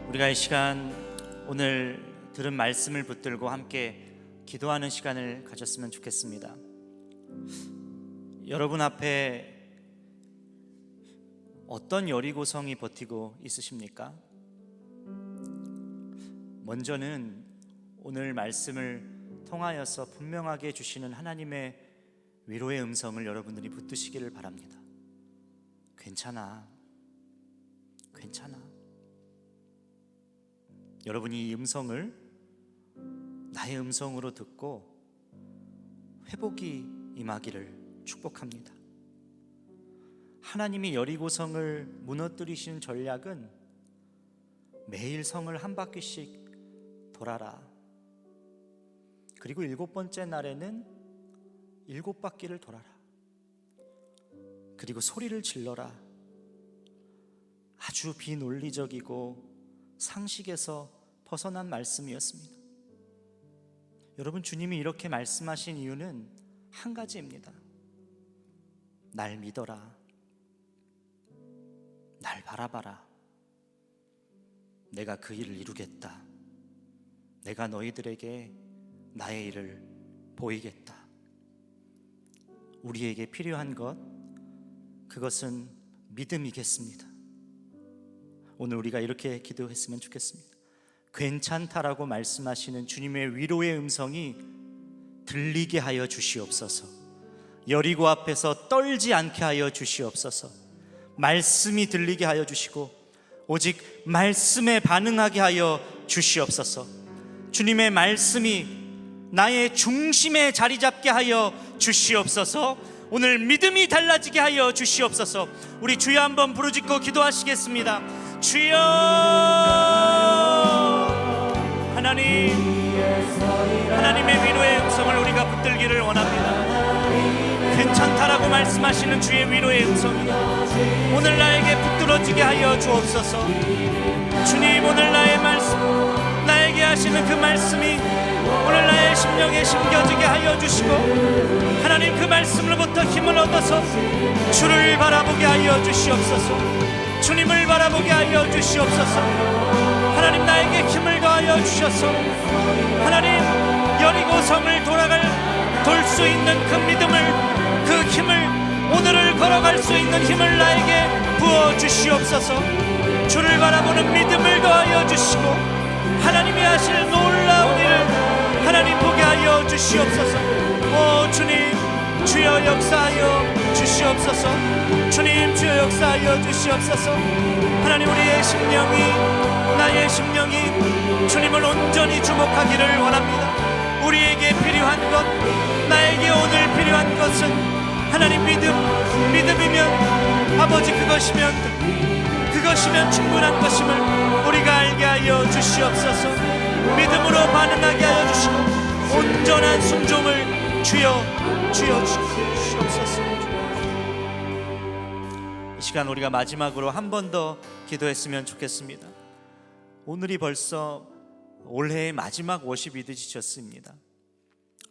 우리가 이 시간 오늘 들은 말씀을 붙들고 함께 기도하는 시간을 가졌으면 좋겠습니다. 여러분 앞에 어떤 여리고성이 버티고 있으십니까? 먼저는 오늘 말씀을 통하여서 분명하게 주시는 하나님의 위로의 음성을 여러분들이 붙드시기를 바랍니다. 괜찮아. 여러분이 이 음성을 나의 음성으로 듣고 회복이 임하기를 축복합니다. 하나님이 여리고성을 무너뜨리신 전략은 매일 성을 한 바퀴씩 돌아라. 그리고 7번째 날에는 7바퀴를 돌아라. 그리고 소리를 질러라. 아주 비논리적이고 상식에서 벗어난 말씀이었습니다. 여러분, 주님이 이렇게 말씀하신 이유는 한 가지입니다. 날 믿어라. 날 바라봐라. 내가 그 일을 이루겠다. 내가 너희들에게 나의 일을 보이겠다. 우리에게 필요한 것, 그것은 믿음이겠습니다. 오늘 우리가 이렇게 기도했으면 좋겠습니다. 괜찮다라고 말씀하시는 주님의 위로의 음성이 들리게 하여 주시옵소서. 여리고 앞에서 떨지 않게 하여 주시옵소서. 말씀이 들리게 하여 주시고 오직 말씀에 반응하게 하여 주시옵소서. 주님의 말씀이 나의 중심에 자리 잡게 하여 주시옵소서. 오늘 믿음이 달라지게 하여 주시옵소서. 우리 주여 한번 부르짖고 기도하시겠습니다. 주여, 하나님의 위로의 음성을 우리가 붙들기를 원합니다. 괜찮다라고 말씀하시는 주의 위로의 음성이 오늘 나에게 붙들어지게 하여 주옵소서. 주님, 오늘 나의 말씀, 나에게 하시는 그 말씀이 오늘 나의 심령에 심겨지게 하여 주시고 하나님, 그 말씀으로부터 힘을 얻어서 주를 바라보게 하여 주시옵소서. 주님을 바라보게 하여 주시옵소서. 하나님, 나에게 힘을 더하여 주셔서 하나님, 여리고성을 돌 수 있는 그 믿음을, 그 힘을, 오늘을 걸어갈 수 있는 힘을 나에게 부어 주시옵소서. 주를 바라보는 믿음을 더하여 주시고 하나님이 하실 놀라운 일을 하나님 보게 하여 주시옵소서. 오 주님, 주여 역사하여 주시옵소서. 주님, 주여 역사하여 주시옵소서. 하나님, 우리의 심령이, 나의 심령이 주님을 온전히 주목하기를 원합니다. 우리에게 필요한 것, 나에게 오늘 필요한 것은 하나님 믿음이면 아버지, 그것이면 충분한 것임을 우리가 알게 하여 주시옵소서. 믿음으로 반응하게 하여 주시고 온전한 순종을 주여 주시옵소서. 이 시간 우리가 마지막으로 한 번 더 기도했으면 좋겠습니다. 오늘이 벌써 올해의 마지막 워십 이드지처스입니다.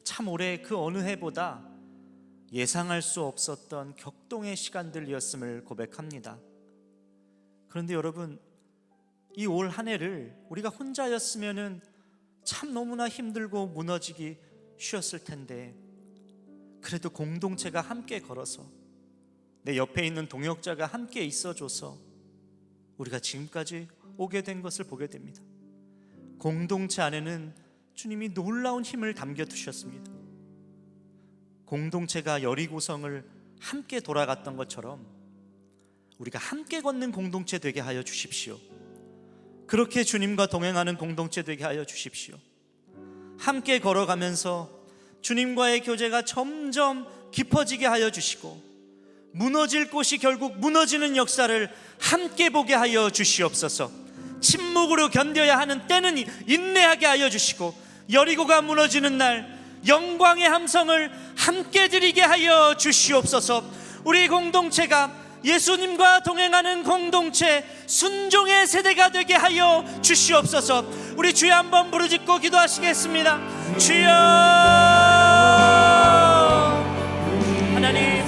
참 올해 그 어느 해보다 예상할 수 없었던 격동의 시간들이었음을 고백합니다. 그런데 여러분, 이 올 한 해를 우리가 혼자였으면은 참 너무나 힘들고 무너지기 쉬웠을 텐데, 그래도 공동체가 함께 걸어서, 내 옆에 있는 동역자가 함께 있어줘서 우리가 지금까지 오게 된 것을 보게 됩니다. 공동체 안에는 주님이 놀라운 힘을 담겨두셨습니다. 공동체가 여리고성을 함께 돌아갔던 것처럼 우리가 함께 걷는 공동체 되게 하여 주십시오. 그렇게 주님과 동행하는 공동체 되게 하여 주십시오. 함께 걸어가면서 주님과의 교제가 점점 깊어지게 하여 주시고 무너질 곳이 결국 무너지는 역사를 함께 보게 하여 주시옵소서. 침묵으로 견뎌야 하는 때는 인내하게 하여 주시고 여리고가 무너지는 날 영광의 함성을 함께 드리게 하여 주시옵소서. 우리 공동체가 예수님과 동행하는 공동체, 순종의 세대가 되게 하여 주시옵소서. 우리 주여 한번 부르짖고 기도하시겠습니다. 주여, 하나님,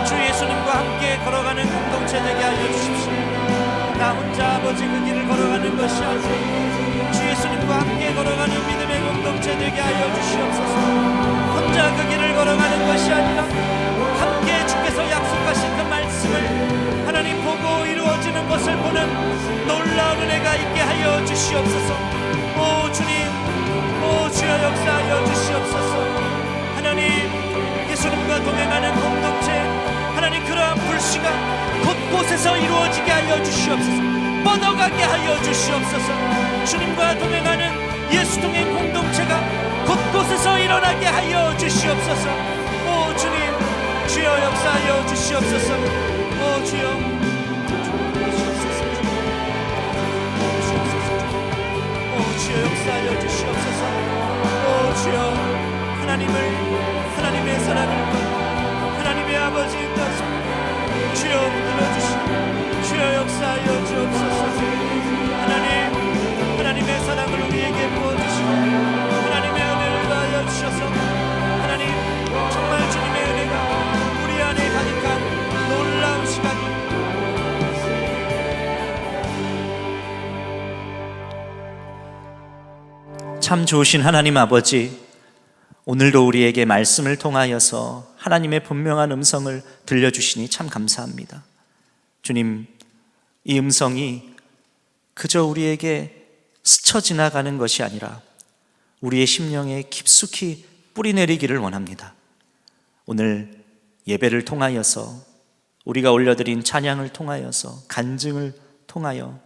주 예수님과 함께 걸어가는 공동체 되게 하여 주십시오. 나 혼자 아버지 그 길을 걸어가는 주 예수님과 함께 걸어가는 믿음의 공동체 되게 하여 주시옵소서. 혼자 그 길을 걸어가는 것이 아니라 함께 주께서 약속하신 그 말씀을 하나님 보고 이루어지는 것을 보는 놀라운 은혜가 있게 하여 주시옵소서. 오 주님, 오 주여 역사하여 주시옵소서. 하나님, 예수님과 동행하는 공동체, 하나님 그러한 불씨가 곳곳에서 이루어지게 하여 주시옵소서. 뻗어가게 하여 주시옵소서. 주님과 동행하는 예수 동행 공동체가 곳곳에서 일어나게 하여 주시옵소서. 오 주님, 주여 역사하여 주시옵소서. 오 주여 주여 역사하여 주시옵소서. 오 주여, 하나님의 사랑을 하나님의 아버지인 것을 주여 들어주시고 주여 역사하여 주옵소서. 하나님의 사랑을 우리에게 부어주시고 하나님의 은혜를 더하여 주셔서 하나님 정말 주님의 은혜가 우리 안에 가득한 놀라운 시간이 참 좋으신 하나님 아버지, 오늘도 우리에게 말씀을 통하여서 하나님의 분명한 음성을 들려주시니 참 감사합니다. 주님, 이 음성이 그저 우리에게 스쳐 지나가는 것이 아니라 우리의 심령에 깊숙이 뿌리내리기를 원합니다. 오늘 예배를 통하여서 우리가 올려드린 찬양을 통하여서 간증을 통하여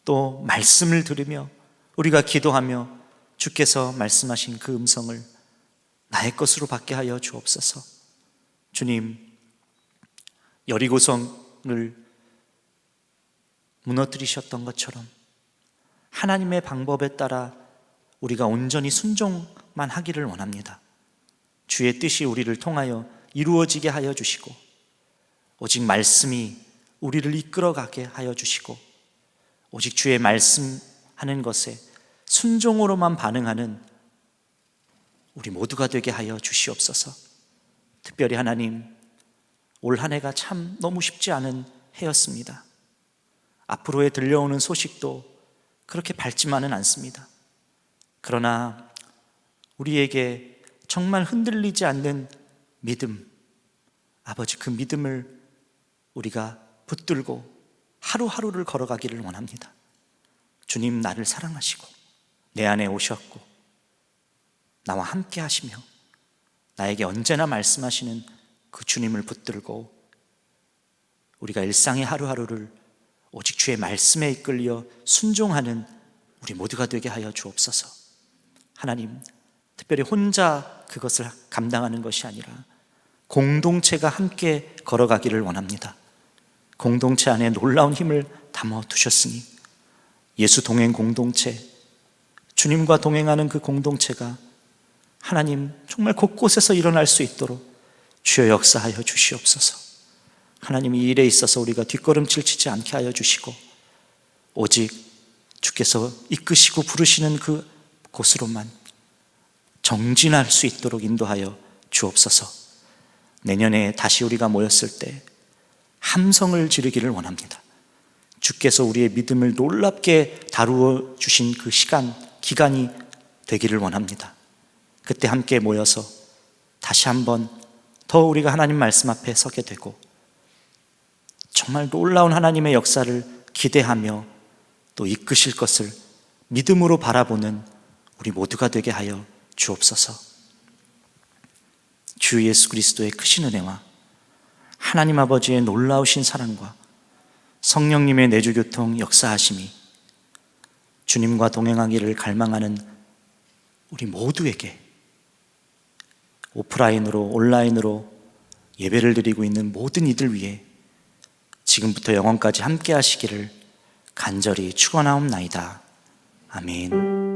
또 말씀을 들으며 우리가 기도하며 주께서 말씀하신 그 음성을 나의 것으로 받게 하여 주옵소서. 주님, 여리고성을 무너뜨리셨던 것처럼 하나님의 방법에 따라 우리가 온전히 순종만 하기를 원합니다. 주의 뜻이 우리를 통하여 이루어지게 하여 주시고 오직 말씀이 우리를 이끌어가게 하여 주시고 오직 주의 말씀하는 것에 순종으로만 반응하는 우리 모두가 되게 하여 주시옵소서. 특별히 하나님, 올 한 해가 참 너무 쉽지 않은 해였습니다. 앞으로에 들려오는 소식도 그렇게 밝지만은 않습니다. 그러나 우리에게 정말 흔들리지 않는 믿음, 아버지 그 믿음을 우리가 붙들고 하루하루를 걸어가기를 원합니다. 주님, 나를 사랑하시고 내 안에 오셨고 나와 함께 하시며 나에게 언제나 말씀하시는 그 주님을 붙들고 우리가 일상의 하루하루를 오직 주의 말씀에 이끌려 순종하는 우리 모두가 되게 하여 주옵소서. 하나님, 특별히 혼자 그것을 감당하는 것이 아니라 공동체가 함께 걸어가기를 원합니다. 공동체 안에 놀라운 힘을 담아 두셨으니 예수 동행 공동체, 주님과 동행하는 그 공동체가 하나님 정말 곳곳에서 일어날 수 있도록 주여 역사하여 주시옵소서. 하나님, 이 일에 있어서 우리가 뒷걸음질 치지 않게 하여 주시고 오직 주께서 이끄시고 부르시는 그 곳으로만 정진할 수 있도록 인도하여 주옵소서. 내년에 다시 우리가 모였을 때 함성을 지르기를 원합니다. 주께서 우리의 믿음을 놀랍게 다루어 주신 그 기간이 되기를 원합니다. 그때 함께 모여서 다시 한번 더 우리가 하나님 말씀 앞에 서게 되고 정말 놀라운 하나님의 역사를 기대하며 또 이끄실 것을 믿음으로 바라보는 우리 모두가 되게 하여 주옵소서. 주 예수 그리스도의 크신 은혜와 하나님 아버지의 놀라우신 사랑과 성령님의 내주교통 역사하심이 주님과 동행하기를 갈망하는 우리 모두에게 오프라인으로 온라인으로 예배를 드리고 있는 모든 이들 위해 지금부터 영원까지 함께 하시기를 간절히 축원하옵나이다. 아멘.